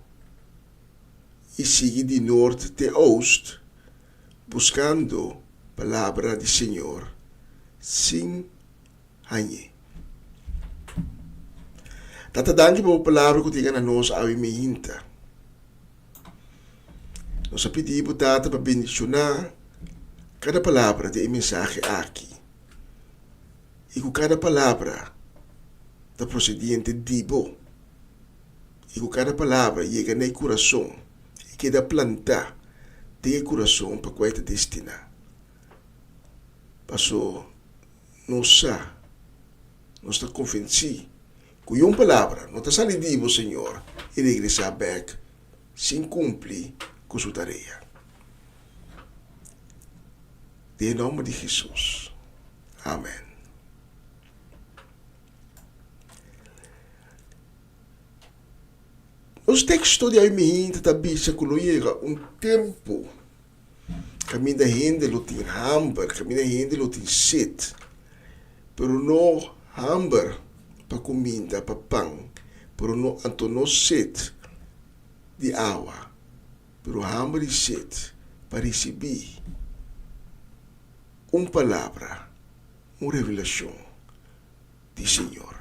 e sigue de norte te oeste, buscando palavra do Senhor, sem hanhe. Tata danke po palavra que tiga na nós ao imihinta. Nós pedimos data para bendicionar cada palavra de mensagem aqui. E com cada palavra da procediente dibo. E com cada palavra chega no coração. E que da planta de coração para qual te destina. Passou, nós está convencido que uma palavra não está saindo dibo, Senhor, e regressar back sem cumprir com sua tarefa. Em nome de Jesus. Amém. Os textos de Aimihinta também se coloca tempo. Caminho da gente lo tem hambre, caminho da gente lo tem sede. Pero não hambre para comida, para pão. Pero não antonou sede de água. Pero hambre e sede para receber uma palavra, uma revelação do Senhor.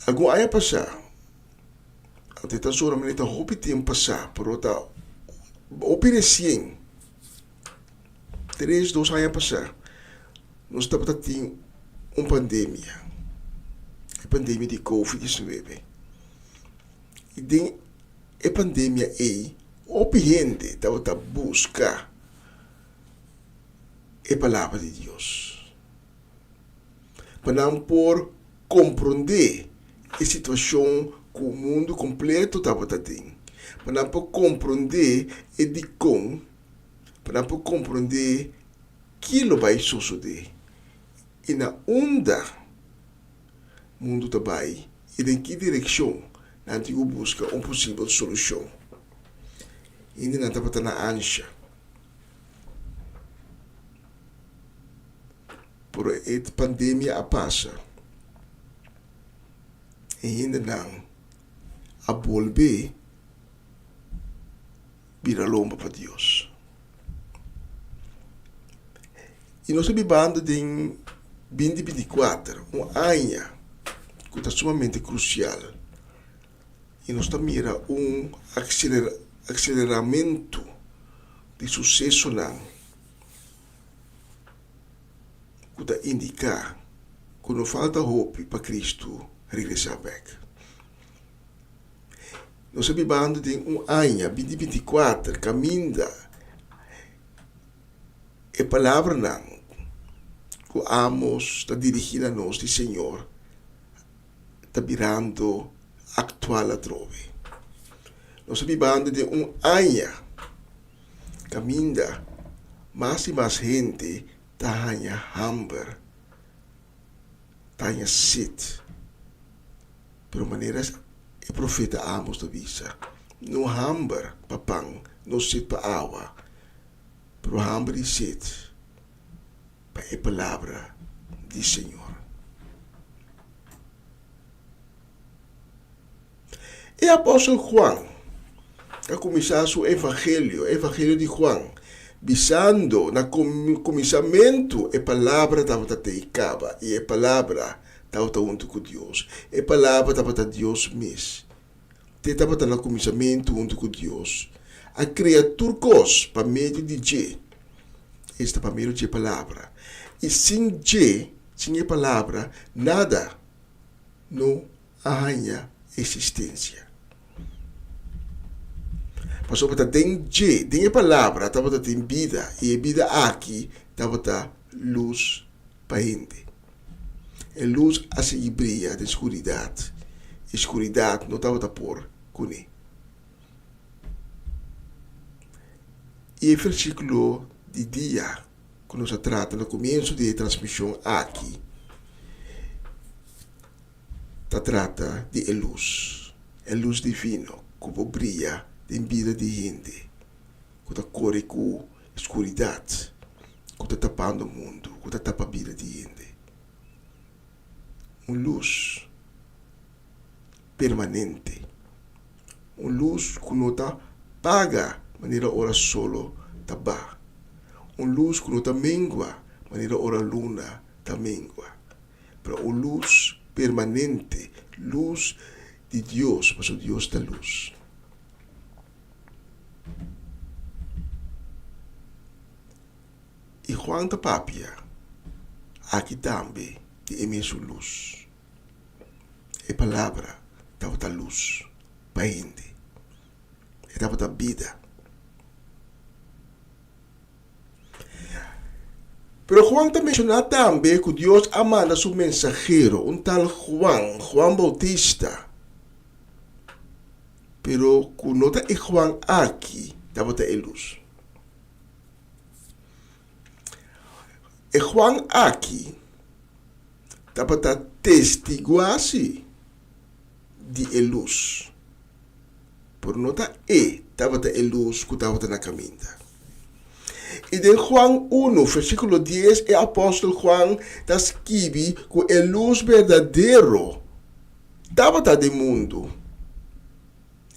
Algum ano passado, Até tá só na tá hopi tempo passar, pero tá opereciendo 2 anos passar. Nós estamos tendo uma pandemia. A pandemia de Covid-19. E tem a pandemia aí, o gente está buscar a palavra de Deus. Para não por compreender a situação que o mundo completo estava tendo. Para não por compreender a dicom, para não por compreender aquilo vai suceder. E na onda, o mundo está vai, e em que direção a gente busca uma possível solução. Ainda não está na ânsia. Por a pandemia passa. E ainda não a volver virar lomba para Deus. E nós estamos vivendo em 2024, um ano que está sumamente crucial. E nós estamos mirando aceleramento de sucesso não, que está indicar que não falta hope para Cristo regressar back. Nós estamos vivendo em um ano, 2024, caminha a palavra não, que amos está dirigida a nós, de Senhor, está virando atual a trove. Nós estamos vivendo de um ano, caminha mais e mais gente está em hambre, está em sede. Pero maneiras o profeta Amos da visa. No hambre para pão, no sede para água, pero hambre e sede para a palavra do Senhor. E o apóstolo Juan, a começar seu evangelho de Juan, visando no começamento a palavra estava teicava e a palavra estava junto com Deus. A palavra estava Deus mesmo. Estava no começamento junto com Deus. A criatura cos para meio de G, está para meio de palavra. E sem G, sem a palavra, nada não arranha existência. Passou para ter G, tem a palavra, estava tem vida, e a vida aqui estava luz para a gente. A luz assim brilha da escuridade. A escuridade não estava por com ele. E o versículo de dia, quando se trata no começo da transmissão aqui, trata de luz. A luz divina, como brilha em vida de gente, que está corre com escuridade, que está tapando o mundo, que está tapando a vida de gente. Uma luz permanente, uma luz que não está paga maneira ora solo taba, uma luz que não está mengua maneira ora luna está mengua, mas uma luz permanente, luz de Deus, mas o Deus da luz. E Juan da Papia, aqui também, de mesma luz. A palavra estava da luz para a gente. Estava da vida. Pero Juan está mencionando também que Deus manda seu mensageiro, um tal Juan Bautista. Pero que não está Juan aqui, estava da luz. E Juan aqui estava testiguando de luz. Por não está estava a luz que estava na caminha. E em Juan 1, versículo 10, o apóstolo Juan está escrevendo que a luz verdadeiro estava no mundo.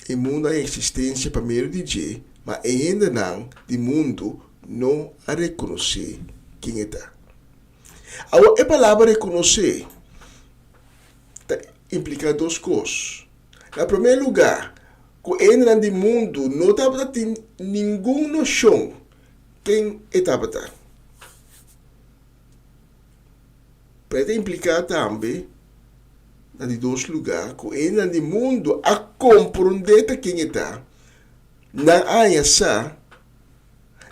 O mundo é existência para meio de Deus, mas ainda não, o mundo não a reconhecer quem está. Agora, a palavra reconhecer implica duas coisas. Em primeiro lugar, que entram no mundo não estava tendo nenhuma noção quem estava. Para implicar também, nos dois lugares, que entram no mundo a compreender quem está. Não há essa,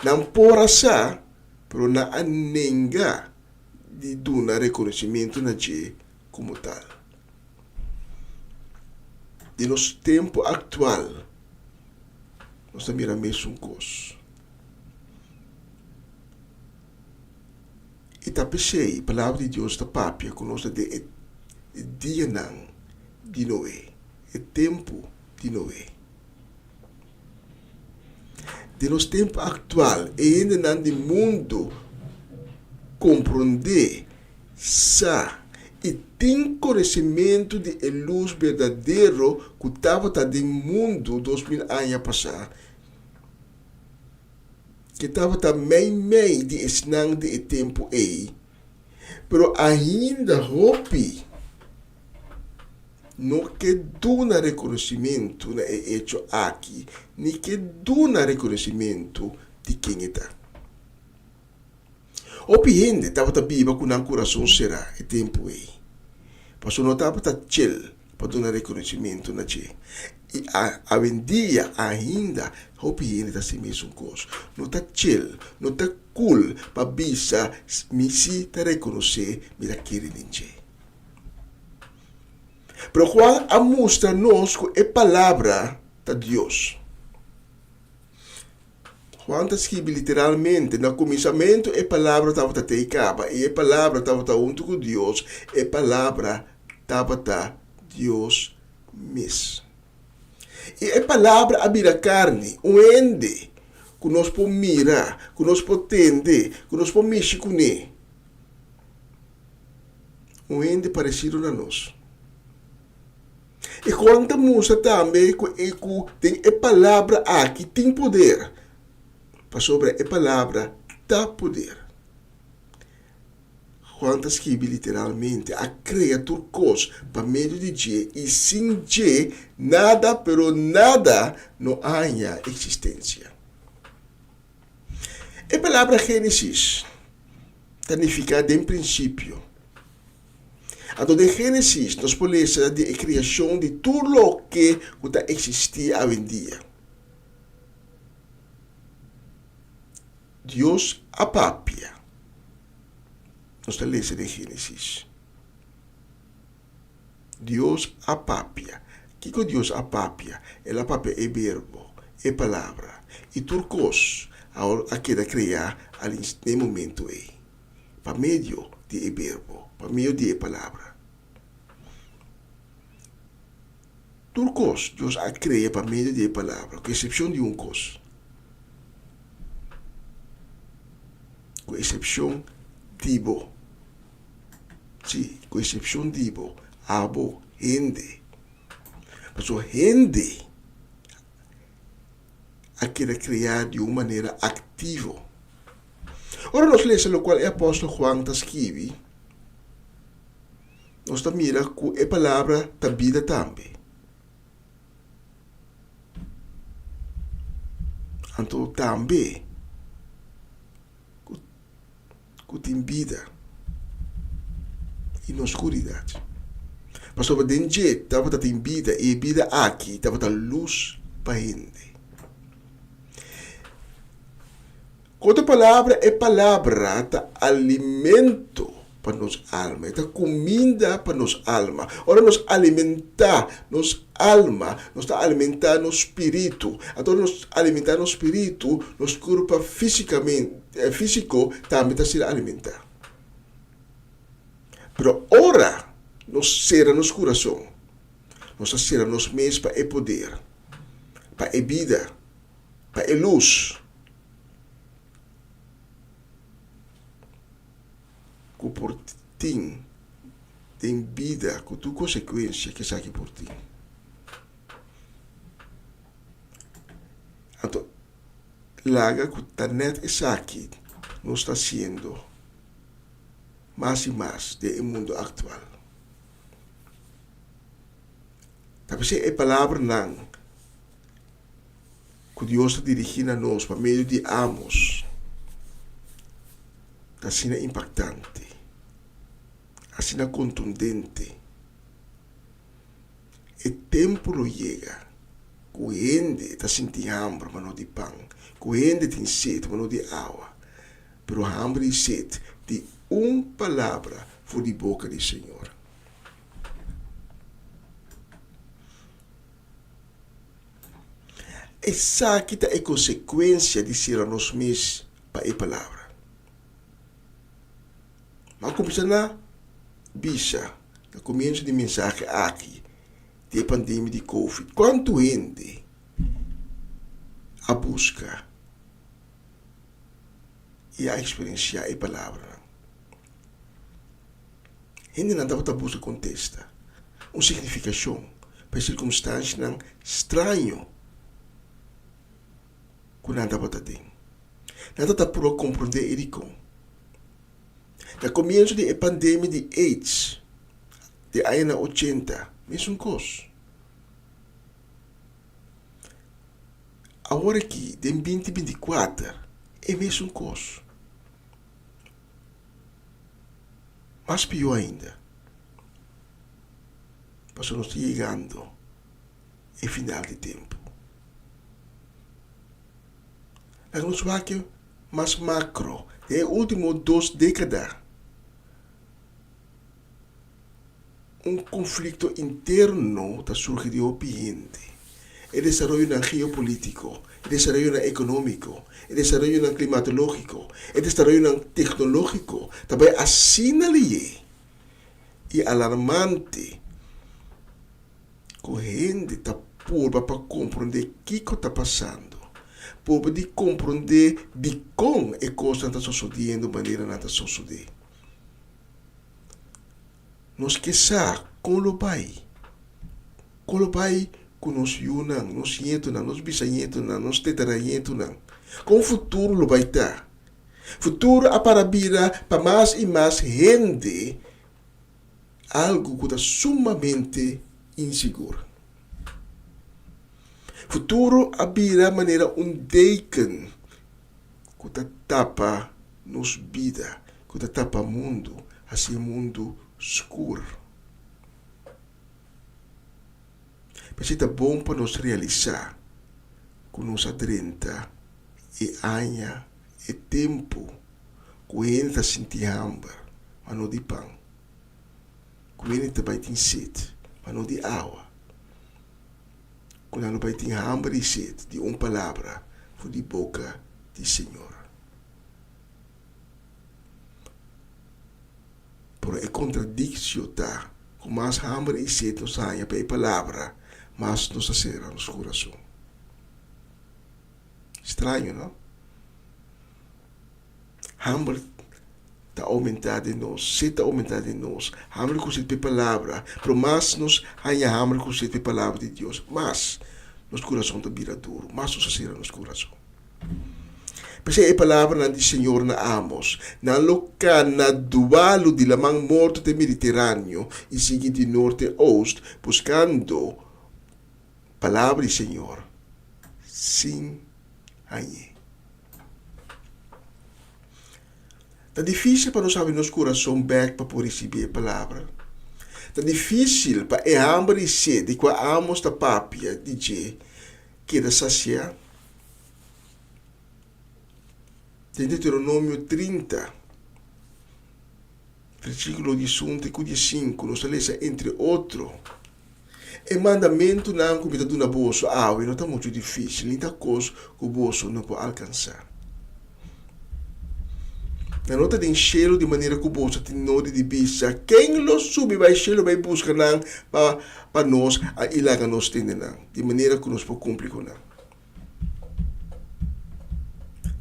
não pode ser, mas não há ninguém de dar reconhecimento na gente como tal. De nosso tempo atual, nós também a mesma coisa. E tá pensei, a palavra de Deus está papia, que nós de dia não de Noé, é tempo de Noé. De nosso tempo atual, ainda não de mundo compreender, e tem conhecimento de luz verdadeiro que estava no mundo 2000 anos passado. Que estava também de ensinar de tempo aí. Pero ainda hopi não que duna reconhecimento na hecho aqui, nem que duna reconhecimento de quem está. Hopi gente estava viva com um coração será e tempo aí. Passou não estava chill para dar reconhecimento na gente. E a dia ainda, hopi gente está se mesmo coisa. Não está chill, não está cool para bisa me se te reconhecer me daquele ninja. Pero Juan a mostra-nos que é palavra de Deus. Juan está escrito literalmente, no começamento é palavra estava te capa, e é palavra estava junto com Deus, é palavra estava Deus mesmo. E é palavra abrir carne, um ende, que nós podemos mirar, que nós podemos entender, que nós podemos mexer com ele. Um ende parecido a nós. E quando mostra também que tem a palavra aqui, tem poder. Para sobre a palavra, dá poder. Quando escreve literalmente, a criatura coisa para meio de dia, e sem dia, nada, pero nada, não há existência. A palavra Gênesis, significa em princípio. Então, em Gênesis, nós podemos ler a criação de tudo o que existia hoje em dia. Deus apapia. Nós lemos em Gênesis. Deus apapia. O que é Deus apapia? Ele apapia é verbo, é palavra. E tudo coisa, a que criar ali no momento aí. Para meio de verbo, para meio de palavra. Tudo coisa, Deus a cria para meio de palavra, com exceção de coisa. Com exceção tipo. Sim, com exceção tipo. Abo, gente. Mas o gente a querer criar de uma maneira ativa. Ora, nós lemos o qual o apóstolo Juan está escrevendo. Nós está mira que a palavra da vida também. Então, também, que tem vida e na escuridade. Mas sobre dentro, estava tem vida, e vida aqui, estava luz para a gente. Outra palavra é palavra de alimento para nossa alma, é comida para nossa alma. Ora, nós alimentar nossa alma, nós está alimentar nosso espírito. Então, nós alimentar nosso espírito, nosso corpo físico também está se alimentar. Pero ora, nós será nosso coração, nós será nosso mês para o poder, para a vida, para a luz. Que por ti tem vida, com tua consequência que sai por ti. Então, laga que está net aqui, não está sendo mais e mais do mundo atual. Talvez a palavra não que Deus está dirigindo a nós por meio de Amos, está sendo impactante, assim contundente. O tempo chega, que a gente está sentindo hambre, mas não de pão, que a gente tem sede, mas não de água, pero hambre e sede de uma palavra for de boca do Senhor. Essa aqui é a consequência de ser a nós mesmos para a palavra. Mas como na bicha, no começo de mensagem aqui, de pandemia de Covid, quanto gente a busca e a experienciar a palavra. Gente não estava a busca contesta, uma significação para circunstâncias não estranho que não estava a ter. Não estava a compreender ele com. No começo da pandemia de AIDS, de anos 80, mesmo coisa. Agora aqui, em 2024, é mesmo coisa. Mas pior ainda, nós estamos chegando ao final de tempo. Nós vamos ver mais macro, das últimas 2 décadas, conflito interno está surgindo no ambiente. El desarrollo geopolítico, el desarrollo económico, el desarrollo climatológico, el desarrollo tecnológico, también así y alarmante. Que gente está pobre para compreender o que está passando, pobre de compreender de como a coisa está sucedendo de maneira não está sucedendo. Nós queremos como vai, que nos unam, nos yentunam, nos bisayentunam, nos tetarayentunam. Com o futuro vai estar. Futuro a para vira para mais e mais gente algo que está sumamente inseguro. Futuro a vira maneira deken que está tapa nos vida, que está tapa mundo, assim mundo escuro. Mas é bom para nós realizar que nós adrenta e anha e tempo que a gente está sentindo hambre, mas não de pão. Que a gente também tem sede, mas não de água. Que a gente também tem hambre e sede de uma palavra por de boca do Senhor. Por a contradição está, com mais hambre e sede nos anha para a palavra, mas nos acera nos coração. Estranho, não? Hambre está aumentado em nós, sede está aumentado em nós. Hambre com sede para a palavra, mas mais nos há hambre com sede para a palavra de Deus. Mas nos coração está vira duro, mas nos acera nos coração. Porque a palavra do Senhor na Amos, na loca na dualo de lamang morto do Mediterrâneo e sigue de norte a oeste, buscando palavra do Senhor, sim, aí. Está difícil para nós abrir nosso coração back para poder receber a palavra. Está difícil para a hambre e sede que a Amos da papia dizer que da saciar. Em Deuteronômio 30, versículo 18 e 15, nós lemos entre outros. O mandamento não comida do bolso, não está muito difícil, nem está coisa que o bolso não pode alcançar. Na nota de enchê-lo de maneira que o bolso tem nome de bisa, quem lo sube vai enchê-lo, vai buscar para nós, a ilaga nós tem de maneira que nós podemos cumprir com não.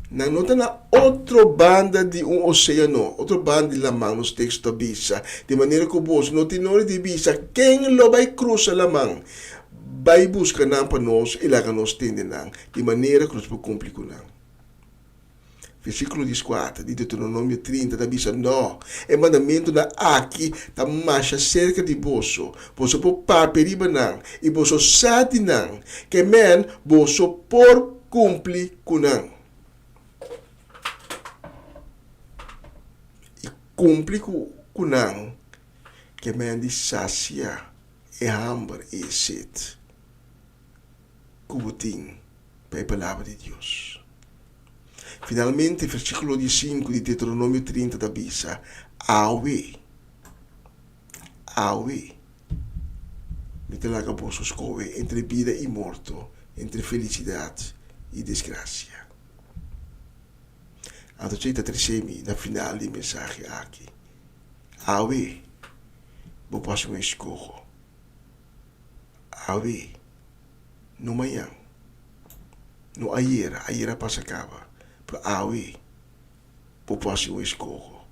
Na nota na outra banda de oceano, outra banda de lamang nos textos da bisa, de maneira que o bolso não tem nome de bisa, quem lo vai cruzar lamang, vai buscar não para nós, ilaga nós tem de maneira que nós podemos cumprir com não. Versículo 14 de Deuteronômio 30 da bisa, não, é mandamento na aqui, da marcha cerca de bolso, bolso por par periba não, e bolso sati não, que men bolso por cumpre kunang. E cumpre kunang que mende sacia e hambre e sede. Cubutim para a palavra de Deus. Finalmente, versículo 15 de Deuteronômio 30 da Bisa. Awe. Me te laga bolsos coe entre vida e morto, entre felicidade e desgraça. Anto aceita trecemi na final di mensagem aqui. Awe. Bo posso um escorro. Awe. No manhã. No ayer passa acaba. Para awe. Bo posso um escorro.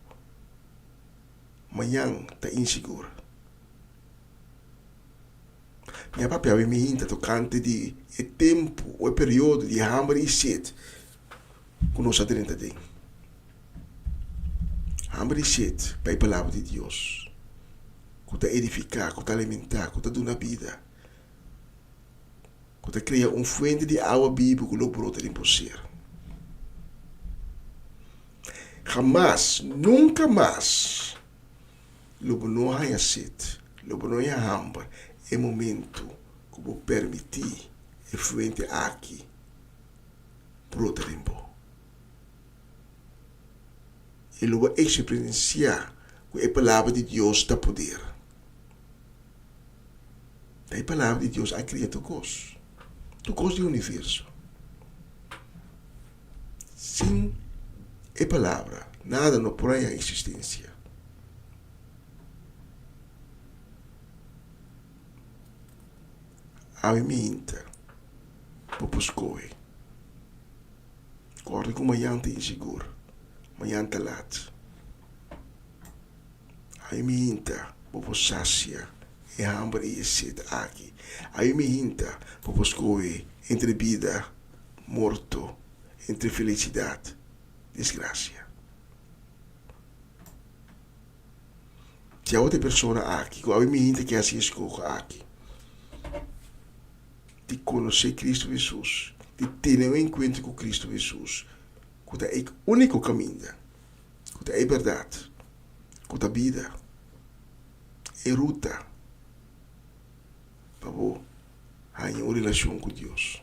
Manhã tá inseguro. Minha papel me hinta tocante de tempo ou período de hambre e sede. Conosco a 30 dias. Hambre e sede para a palavra de Deus. Que edificar, que alimentar, que dar vida. Que criar fonte de água viva que o brota em você. Jamás, nunca mais, lobo não há sede, lobo não há hambre. É momento que vou permitir e frente aqui brota em você. E vou experienciar que a palavra de Deus dá poder. A palavra de Deus a criado tu gosto do universo. Sem a palavra, nada não pode a existência. A minha popuscoe. Corre com manhã te inseguro, manhã te late. A minha popussácia e hambre e sede aqui. A minha popuscoe entre vida, morto, entre felicidade, desgraça. Se a outra pessoa aqui, a minha que assim escolhe aqui. De conhecer Cristo Jesus, de ter um encontro com Cristo Jesus, que é o único caminho, que é a verdade, que é a vida, é a ruta para ter uma relação com Deus.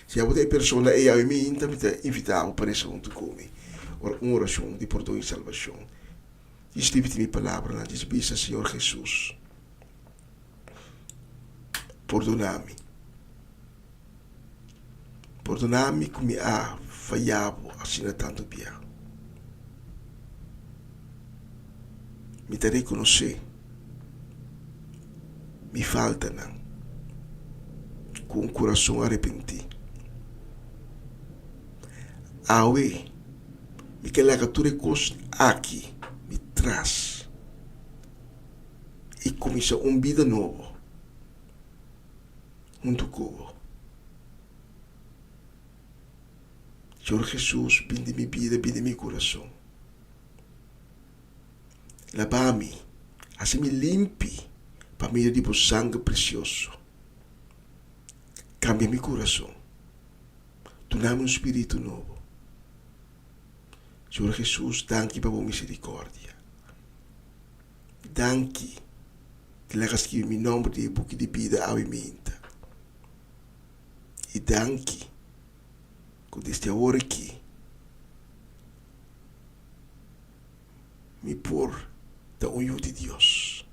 Se a outra pessoa é a minha, então me invitar para esse junto comigo, uma oração de perdão e salvação. Estive minha palavra lá, diz bisa Senhor Jesus, perdona-me. Perdona-me que me há falhado assim tanto bem. Me te reconhecer. Me falta não. Com um coração arrependido. Aue, me que a tudo coisa aqui me traz. E começa vida novo. Junto com Senhor Jesus, binde minha vida, binde meu coração. Lava-me, assim me limpe, para meio de sangue precioso. Cambia meu coração. Torna-me um espírito novo. Senhor Jesus, danke para a misericórdia. Danke que lhe escrevi meu nome de book de vida ao mente. E danke desta hora aqui, me pôr da unhão de Deus.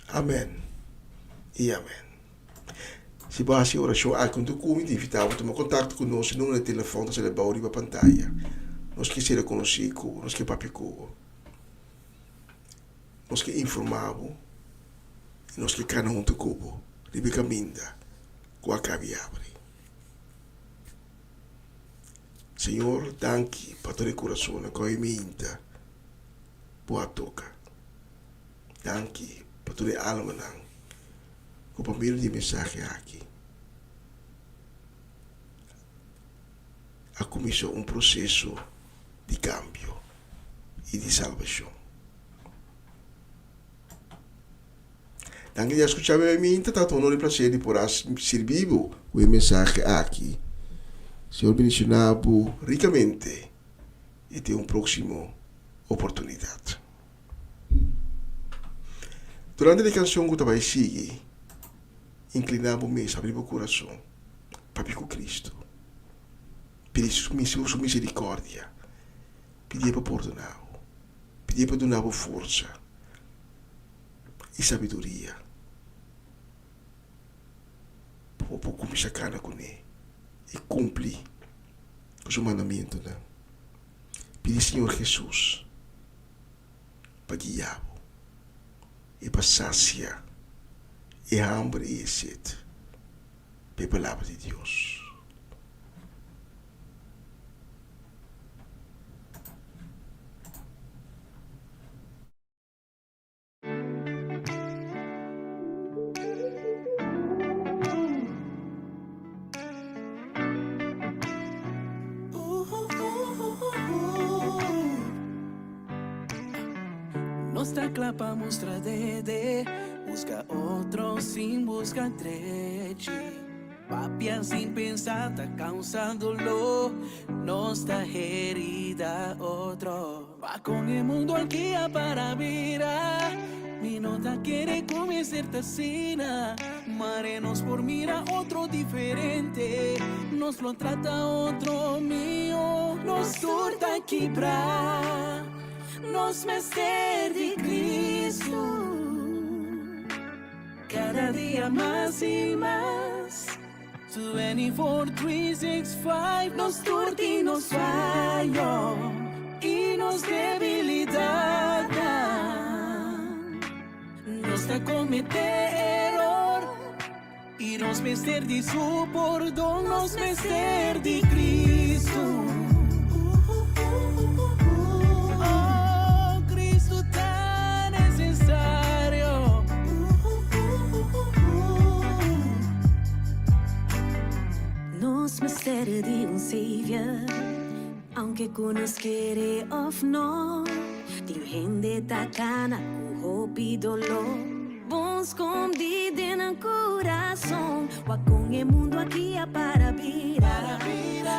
Amém e amém. Se você oração, quando tu me invitar a tomar contato conosco, número de telefone está ali abaixo da pantalla. Nós queremos conhecer, nós queremos papiar, nós queremos informar, nós queremos cada um cubo, de caminho, com a cabeça. Senhor, danke para todo o coração que eu me inta. Boa toca. Danke para toda a alma que o primeiro de mensagem aqui. A começou um processo de cambio e de salvação. Danke de escutar a minha inta, tá tomando o prazer de poder servir o mensagem aqui. Señor bendicionado ricamente y te un próximo oportunidad. Durante la canción que estaba sigue, inclinamos mes, abrimos corazón, papi con Cristo. Pedimos su misericordia, pedimos perdonar, pedimos donar fuerza y sabiduría. Para começar a com ele e cumprir os mandamentos, né? Pedir Senhor Jesus para guiar e para saciar a hambre e a sede pela palavra de Deus. Não está clara para mostrar de busca outro sem buscar treche. Papia sem pensar tá causando dor. Não está herida outro. Va com o mundo aqui para virar. Mi nota quiere começar a cena. Marenos por mira outro diferente. Nos lo trata outro mío. Nos torta aqui pra nos mestres de Cristo, cada dia mais e mais. 24, 365, nos torta e nos fallo e nos debilidade. Nos da cometer error e nos mestres de su perdão, nos mestres de Cristo. Nos mistério de Savior, aunque nos quiere of no, de gente tacana com hope e dolor, bons escondidos no coração, wa com o mundo aqui para virar.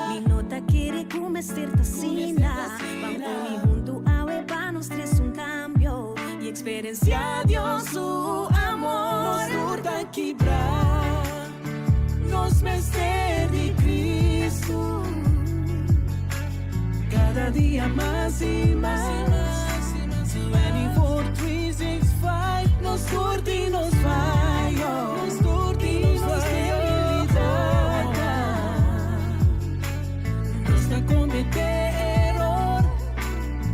Mi nota quiere começar a cena, vamos o mundo a para nos tres cambio e experienciar Deus su amor. Nos torta quebrar, nos mestres de Cristo, cada dia mais e mais. 24, 365, nos torta e nos fallo, nos torta e nos debilidade. Nos da cometer error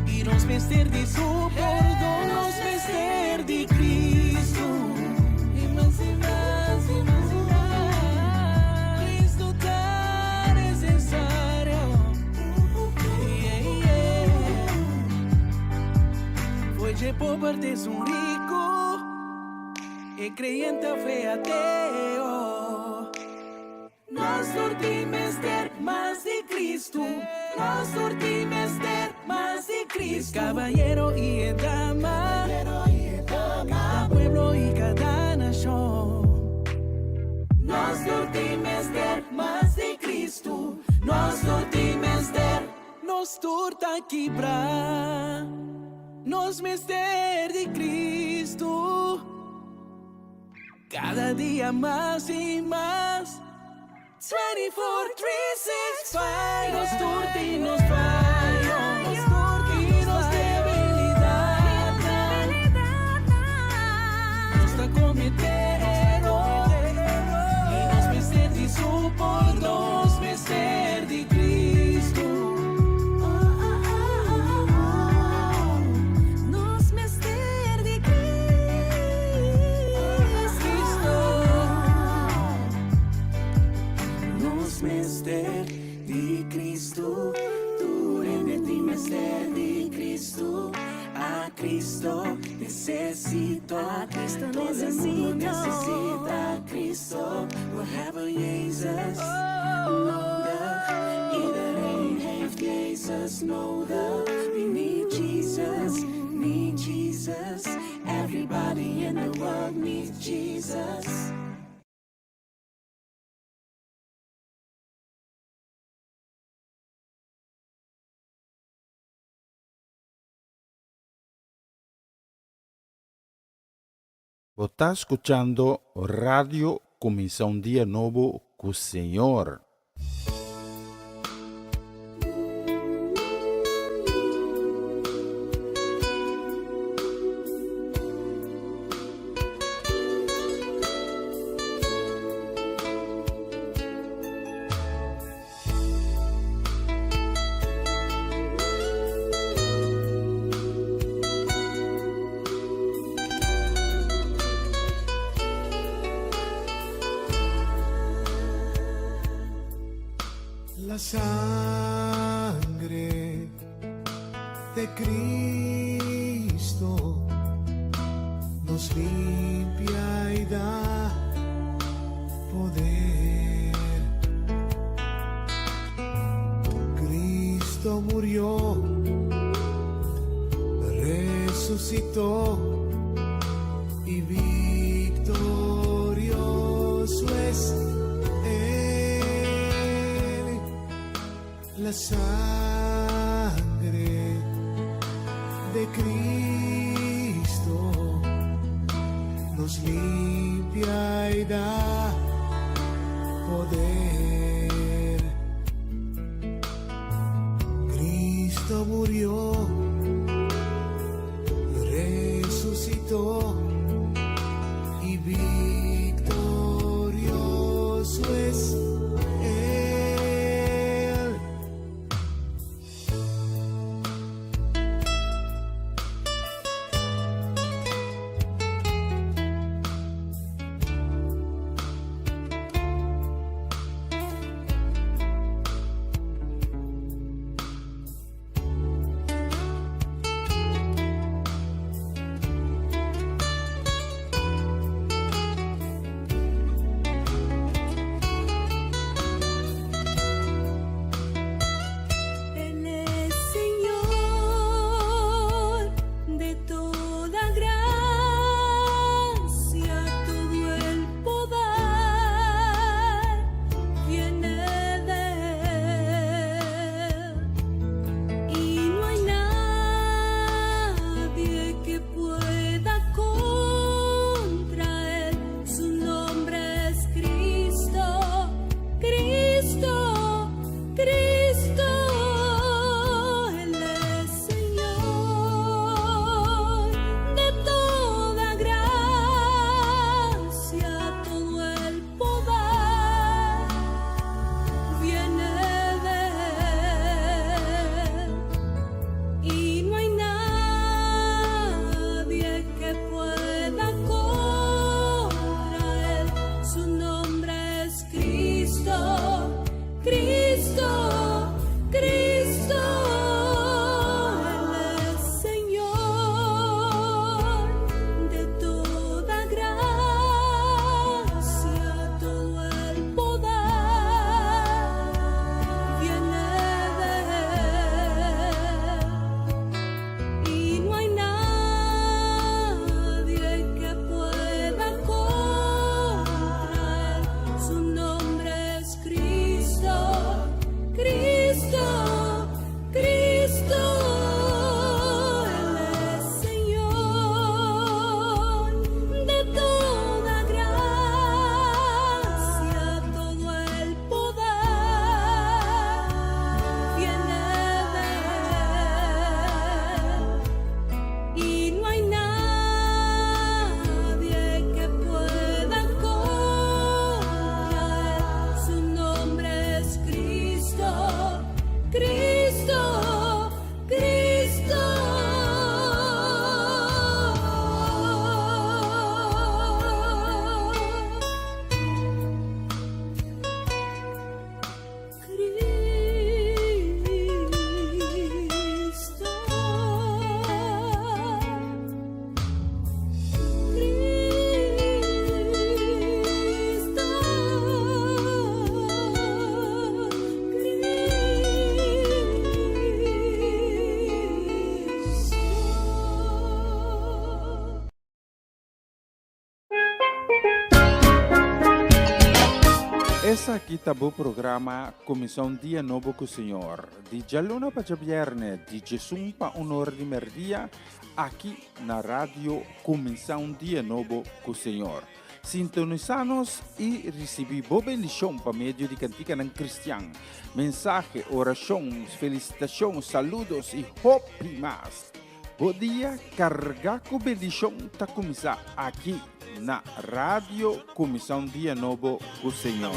e nos mestres de su perdão, nos mestres de Cristo. E mais e mais e mais e mais. Cristo tá necessário. Foi de pobre um rico e creyente fue ateo. Nós sortimos ter mais de Cristo. Nós sortimos ter mais de Cristo. Caballero y dama, cada pueblo y cada nación. Nós sortimos ter mais de Cristo. Nós sortimos ter. Nos torta quebrar, nos mestres de Cristo, cada dia mais e mais. 24, 365, nos torta e nos fallo, nos torta e nos debilidade. Nos da cometer error e nos mestres de su perdão, nos mestres de Cristo. Nos mestres de Nos mestres de Cristo, tu eres mi mestre de Cristo. A Cristo necesito, A Cristo todo el necesito. mundo necesita a Cristo. We have a Jesus, nodig. Iedereen heeft Jezus nodig. We need Jesus. Everybody in the world needs Jesus. Vos está escuchando Radio Comienza un Día Nuevo con el Señor. La sangre de Cristo nos limpia y da poder. Cristo murió, resucitó y victorioso es Él. La sangre de Cristo nos limpia y da poder. Cristo murió, resucitó y victorioso es Él. Él es Señor de toda gracia, todo el poder viene de Él, y no hay nadie que pueda contra Él. Su nombre es Cristo, Cristo, Cristo. Él es Señor de toda gracia, todo el poder viene de Él, y no hay nadie que pueda contra Él. Su nombre es Cristo, Cristo, Cristo. Él es Señor de toda gracia, todo el poder viene de Él, y no hay nadie que pueda contra Él. Su nombre es Cristo, Cristo, Cristo. Él es Señor de toda gracia, todo el poder viene de Él, y no hay nadie que pueda contra Él. Su nombre es Cristo, Cristo, Cristo. Essa aqui tá o programa Começar um Dia Novo com o Senhor. De jaluna para viernes, de Jesus para honor de merdia, aqui na rádio Começar um Dia Novo com o Senhor. Sintonizanos e recebi boa bendição por meio de cantiga não cristã. Mensagem, orações, felicitações, saludos e hope mais. Bom dia, carregar com bendição está começar aqui na rádio Começar um Dia Novo com o Senhor.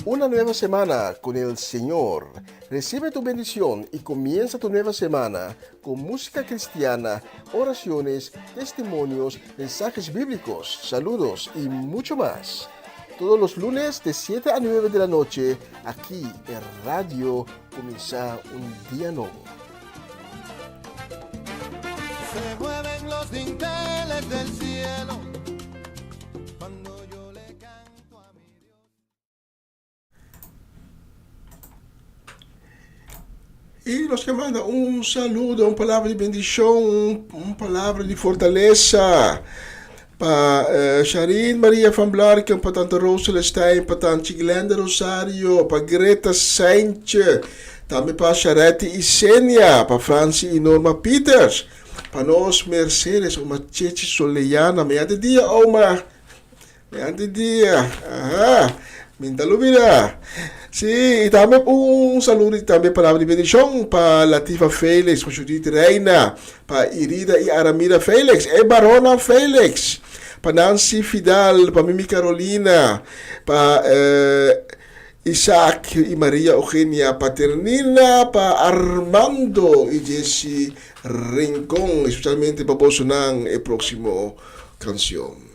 Una nueva semana con el Señor. Recibe tu bendición y comienza tu nueva semana con música cristiana, oraciones, testimonios, mensajes bíblicos, saludos y mucho más. Todos los lunes de 7 a 9 de la noche, aquí en Radio Comienza un Día Nuevo. Se mueven los dinteles del cielo cuando yo le canto a mi Dios. E nós queremos mandar um saludo, uma palavra de bendição, uma palavra de fortaleza para Sharin Maria van Blarken, para Tante Roselestein, para Tante Glenda Rosario, para Greta Saintje, também para Charette e Sênia, para Francie e Norma Peters, para nós Mercedes, uma Cheche Soleiana, meia-de dia, uma meia-de dia, Mintalubira. Sim, e também um saludo e também palavra de bendição para Latifa Félix, para Judith Reina, para Irida e Aramira Félix, e Barona Félix, para Nancy Fidal, para Mimi Carolina, para Isaac e Maria Eugenia Paternina, para Armando e Jesse Rincón, especialmente para Bolsonaro, a próxima canção.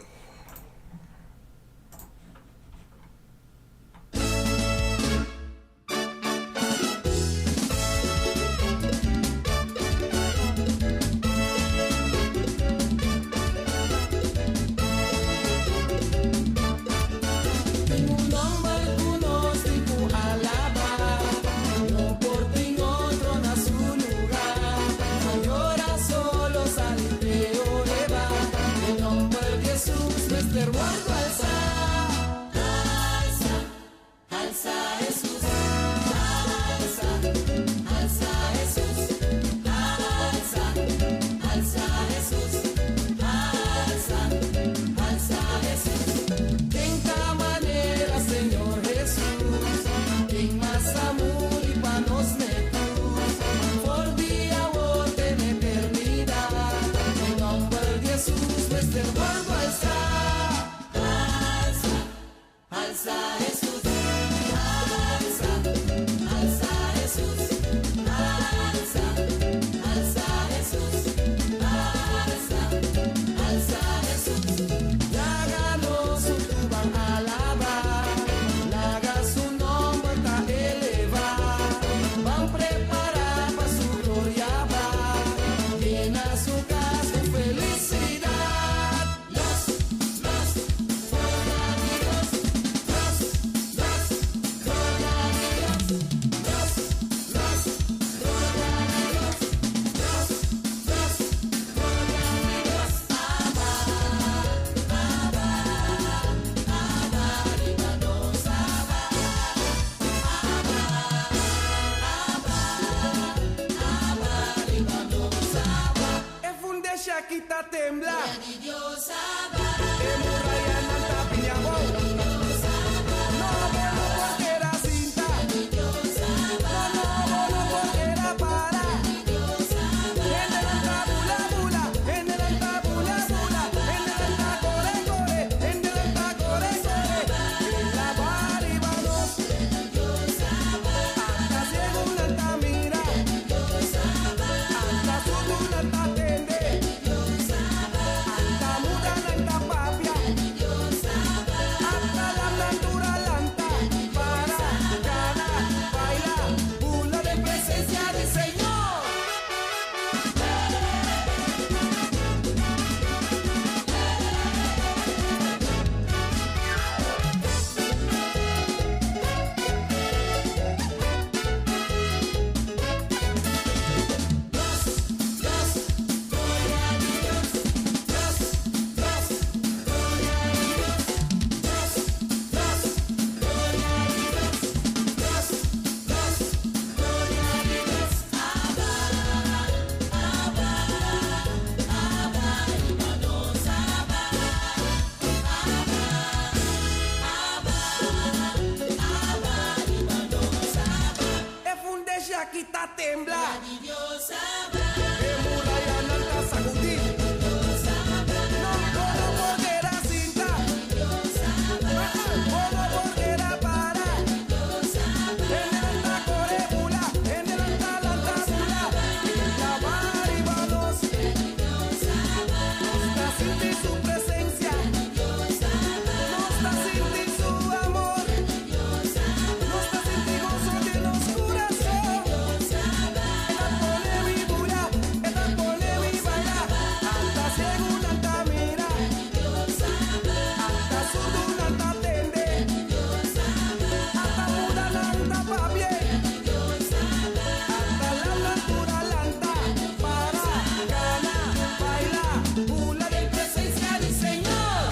Shakita tembla. Dios sabrá. Muralla alta sacudir. Dios sabrá. Como porque cinta. Dios sabrá. Como porque para. Dios sabrá. En el alta corebula. En el alta lantabula. En la maribanos. Dios sabrá. Nos sinti su presencia. Dios sabrá. Nos sinti su amor. Dios sabrá. Nos sinti gozo de los corazones. Dios sabrá. Eta pone mi bula. Eta pone mi baila. Alta según alta mira. Dios sabrá. Alta sudun alta tende. Dios sabrá. Alta muda lanta papie. Dios sabrá. Alta la pura lanta. Para, gana, baila. Bula de presencia del Señor.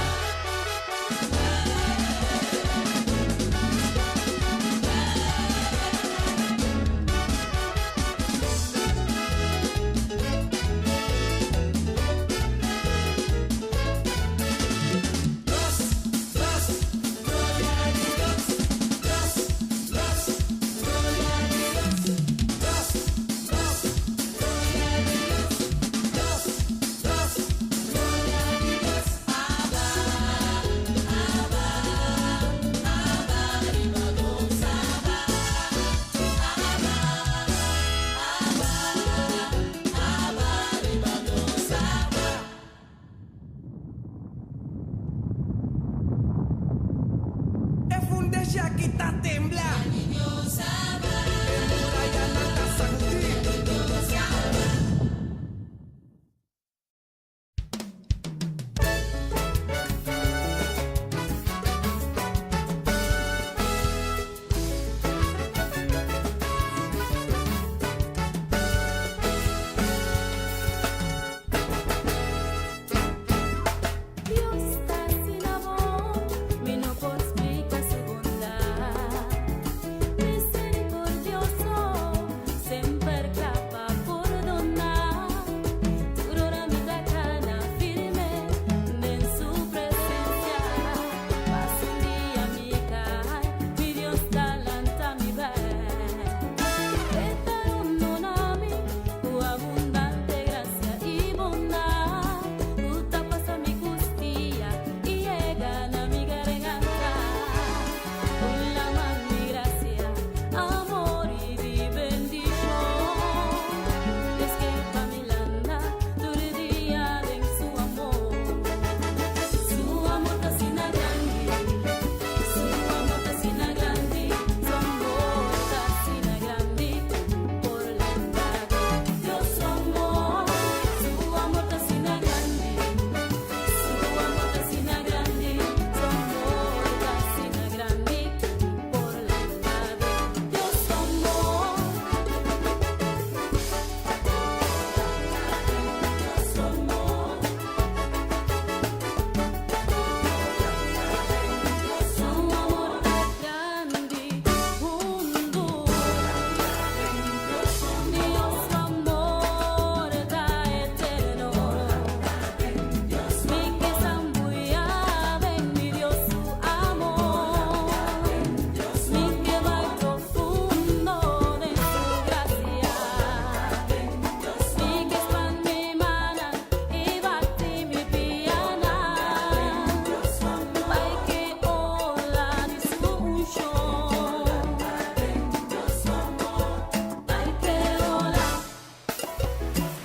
E funde Shakita tembla. Dios sabrá. Muralla alta sacudir. Dios sabrá. Dios está sin amor, mi no por explica su bondad. Misericordioso, sempre capa por donar. Turora mi da cana firme, en su presencia. Pasa un día mi cae, mi Dios talanta mi ver. Etaronnonami, tu abundante gracia y bondad. Tú tapas mi costilla y llegan a mi garganta. Con la mano mi gracia, amor y bendición. Es que pa' mi landa, todo el día den su amor. Su amor está sin grande. Su amor está sin grande. Su amor está sin grande. Por la entrada, Dios su amor. Su amor está sin grande. Su amor está sin grande. Su amor está sin grande. Por la entrada, Dios su amor. Dios su amor. Su amor es grande, mundo. Dios su amor está eterno. Mi que zambuya, ven mi Dios su amor. Mi que va profundo de su gracia. Mi que expande mi mana y bate mi piana. Pai que ola de su unción. Pai que ola.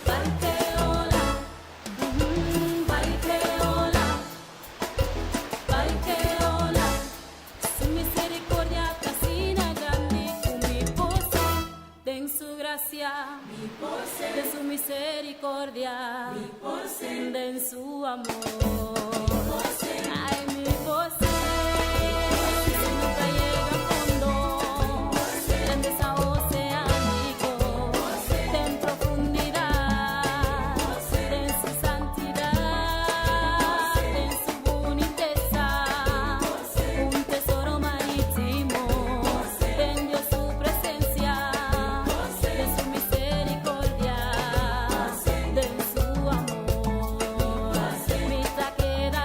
Pai que ola. Pai que ola. Pai que ola. Su misericordia casina grande con mi pose. Den su gracia. De su misericordia. Den su amor. Ay, mi pose. Si nunca llega a fondo. Grandeza oceánico. En profundidad. En su santidad. En su boniteza. Un tesoro marítimo. En Dios su presencia. De su misericordia. De su amor. Mi taqueda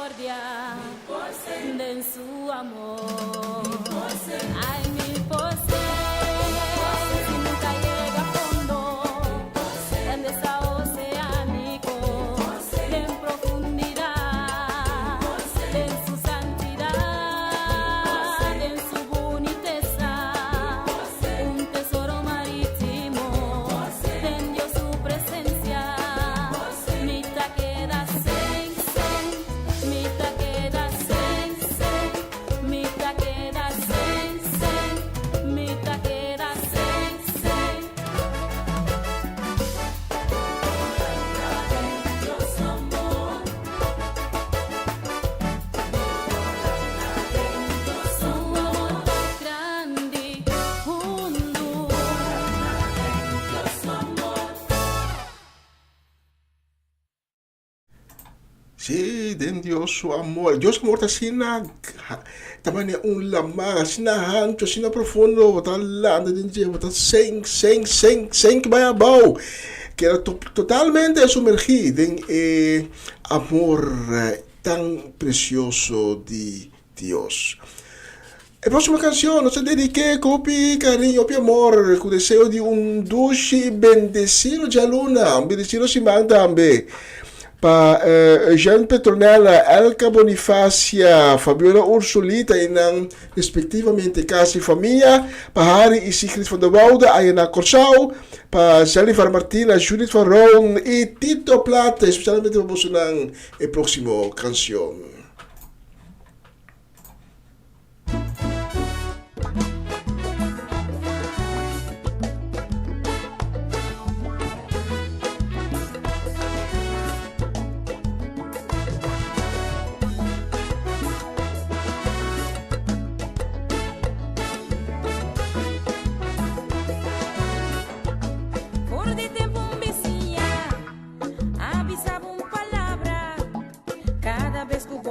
misericordia, den su amor. Ay, mi por ser, si nunca llega a fondo, en desaoceánico, en profundidad, en su santidad, en su boniteza, un tesoro marítimo, en Dios su presencia, mi taqueda sen, mi taqueda sen, mi taqueda sen, mi taqueda sen. Dios amor, su amor grande, hondo, Dios amor. Sí, den Dios su amor. Dios amor ta sina tamanya un lama, sina hancho, sina profundo, ta landa din je, ta seng bayabaw. Queda totalmente sumergido en amor tan precioso de Dios. La próxima canción nos dediqué con cariño y amor, con deseo de un dulce y bendecido de luna, un bendecido Simán también. Pa Jean Petronella, Elka Bonifacia, Fabiola Ursulita e nang respectivamente Kasi Família, pa Harry e Sigrid van der Woude, Ayana Corsau, pa Jennifer Martina, Judith Van Roon e Tito Plata, especialmente vamos nang el próximo canción. Por de tempo vizinha, avisava palabra cada vez que o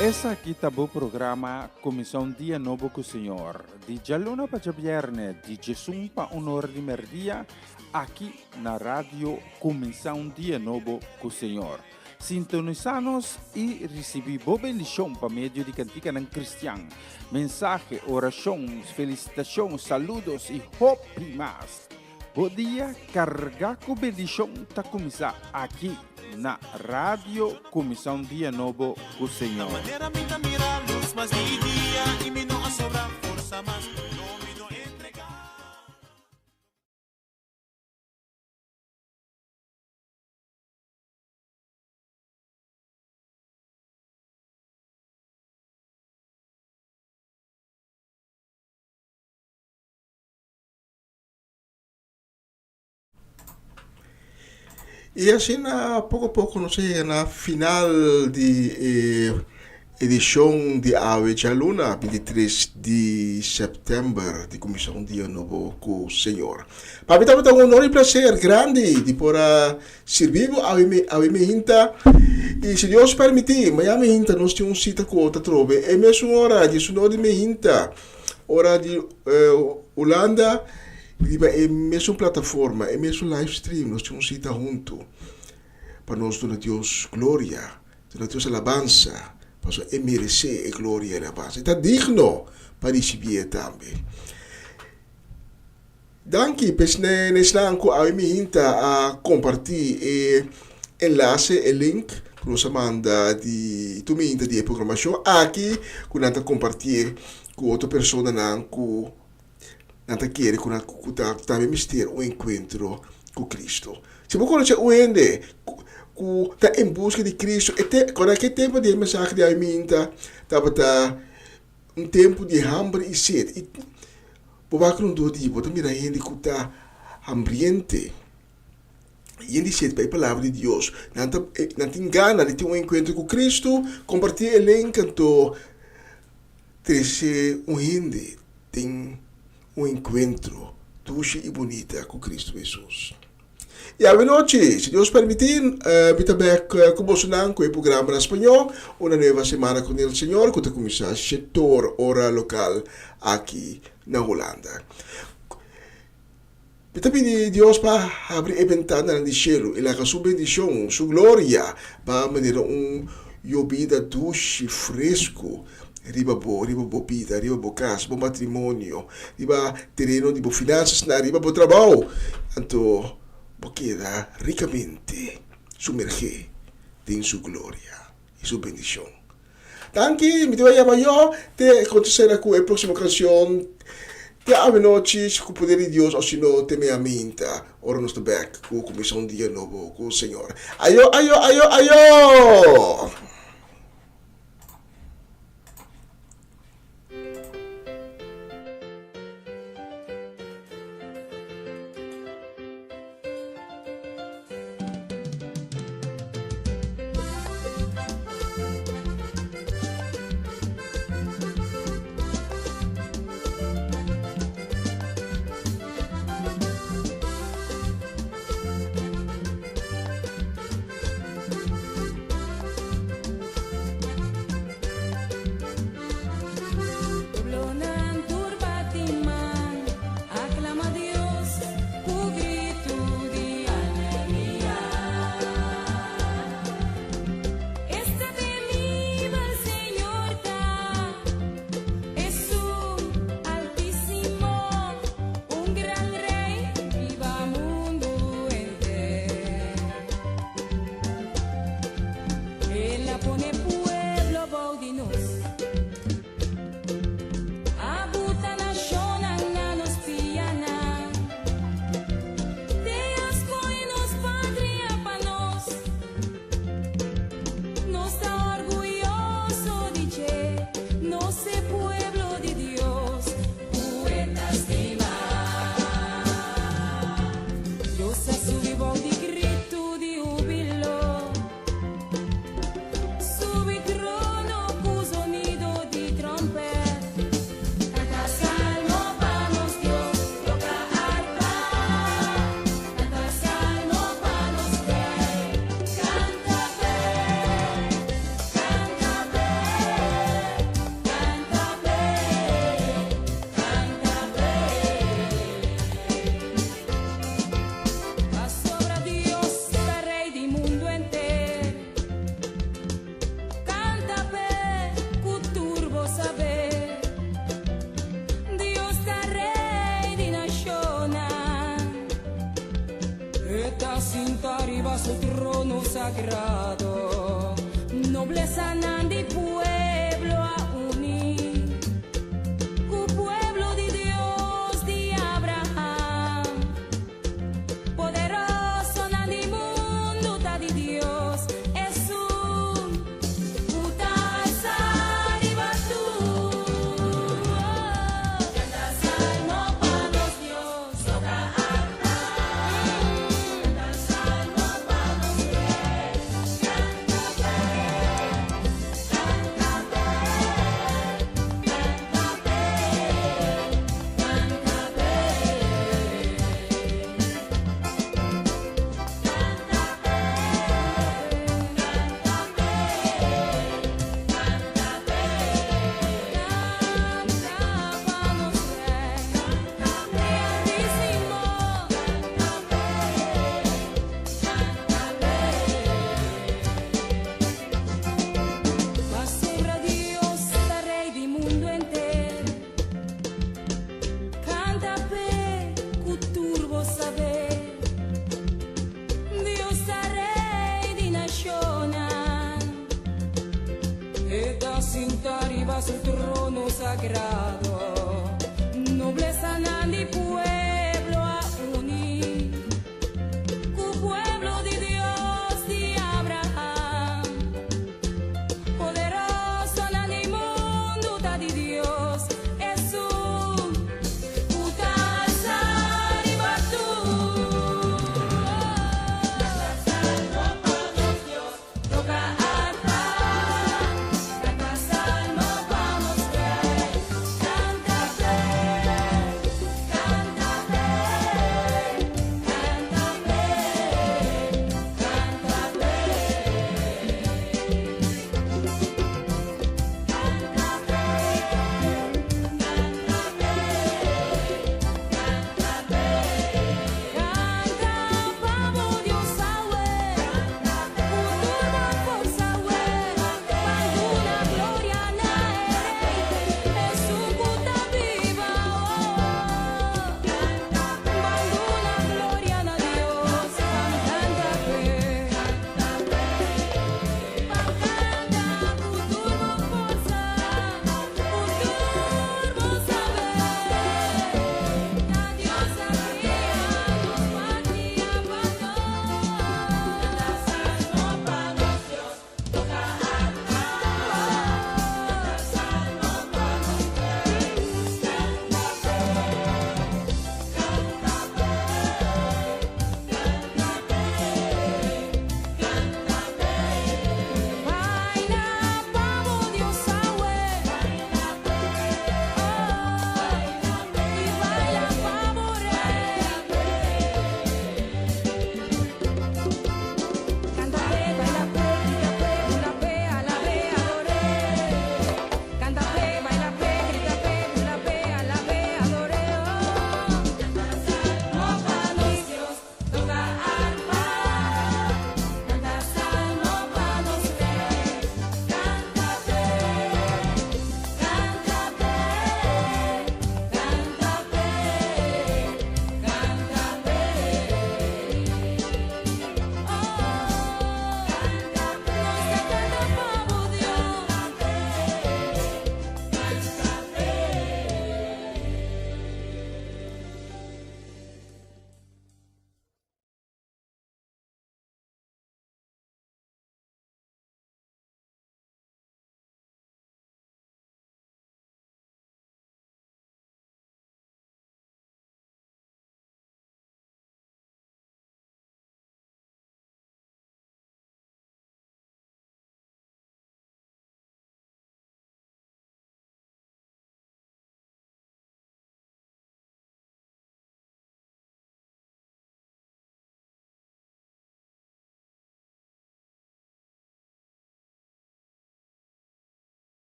Essa aqui tá o programa Comissão Dia Novo com o Senhor. De Jaluna para Viernes, de Jesus para Honor de Merdia, aqui na rádio Comissão Dia Novo com o Senhor. Sintonizanos e recebi boa bendição para meio de cantiga não cristã. Mensagem, orações, felicitações, saludos e hope mais. Bom dia, carregar com bendição está começar aqui na rádio Comissão Dia Novo com o Senhor. E assim, pouco a pouco, não sei, na final de edição de Ave de Luna, 23 de setembro, de Comissão Dia Novo com o Senhor. Para mim, também é um honor e prazer grande de poder servir a minha hinta. E se Deus permitir, a minha hinta nós temos cita com outra trove. É mesmo hora de sono de minha hinta, hora de Holanda. É mesmo plataforma, é mesmo live stream, nós temos cita junto para nós dar a Deus glória, dar a Deus alabança, para é merecer a glória e a alabança. Está digno para receber também. Danke, pois neslang ko ay mihinta a compartilhar enlace, o link que nós manda de tuminta de programação aqui, que nós compartilhar com outra pessoa que nanta querer que também mistério o encontro com Cristo. Se você conhece o ende que está em busca de Cristo, quando aquele tempo de mensagem de Aiminta, estava um tempo de hambre e sede. E por que não do dia, você mira gente que está hambriente. E ele sede para a palavra de Deus. Não te engana de ter um encontro com Cristo, compartilhar o link, então, ter um gente tem um encontro doce e bonita com Cristo Jesus. E a noite, se Deus permitir, também com o programa em espanhol, uma nova semana com o Senhor, que começa a setor hora local aqui na Holanda. E também Deus para abrir a ventana do céu, e lá sua bendição, sua glória, para manter vida doce, fresco, riba bo vida, riba bo casa, bo matrimônio, riba terreno, riba finanças, riba bo trabalho. Então, bo queda ricamente sumergir em sua glória e sua bendição. Danke, me vai chamar eu, te acontecerá com a próxima canção. Te ave noite, com o poder de Deus, ou se não, te me aminta, ora nos back, com a Comissão Dia Novo, com o Senhor. Ayo, ayo, ayo, ayo! a su trono sagrado. Nobleza nadie puede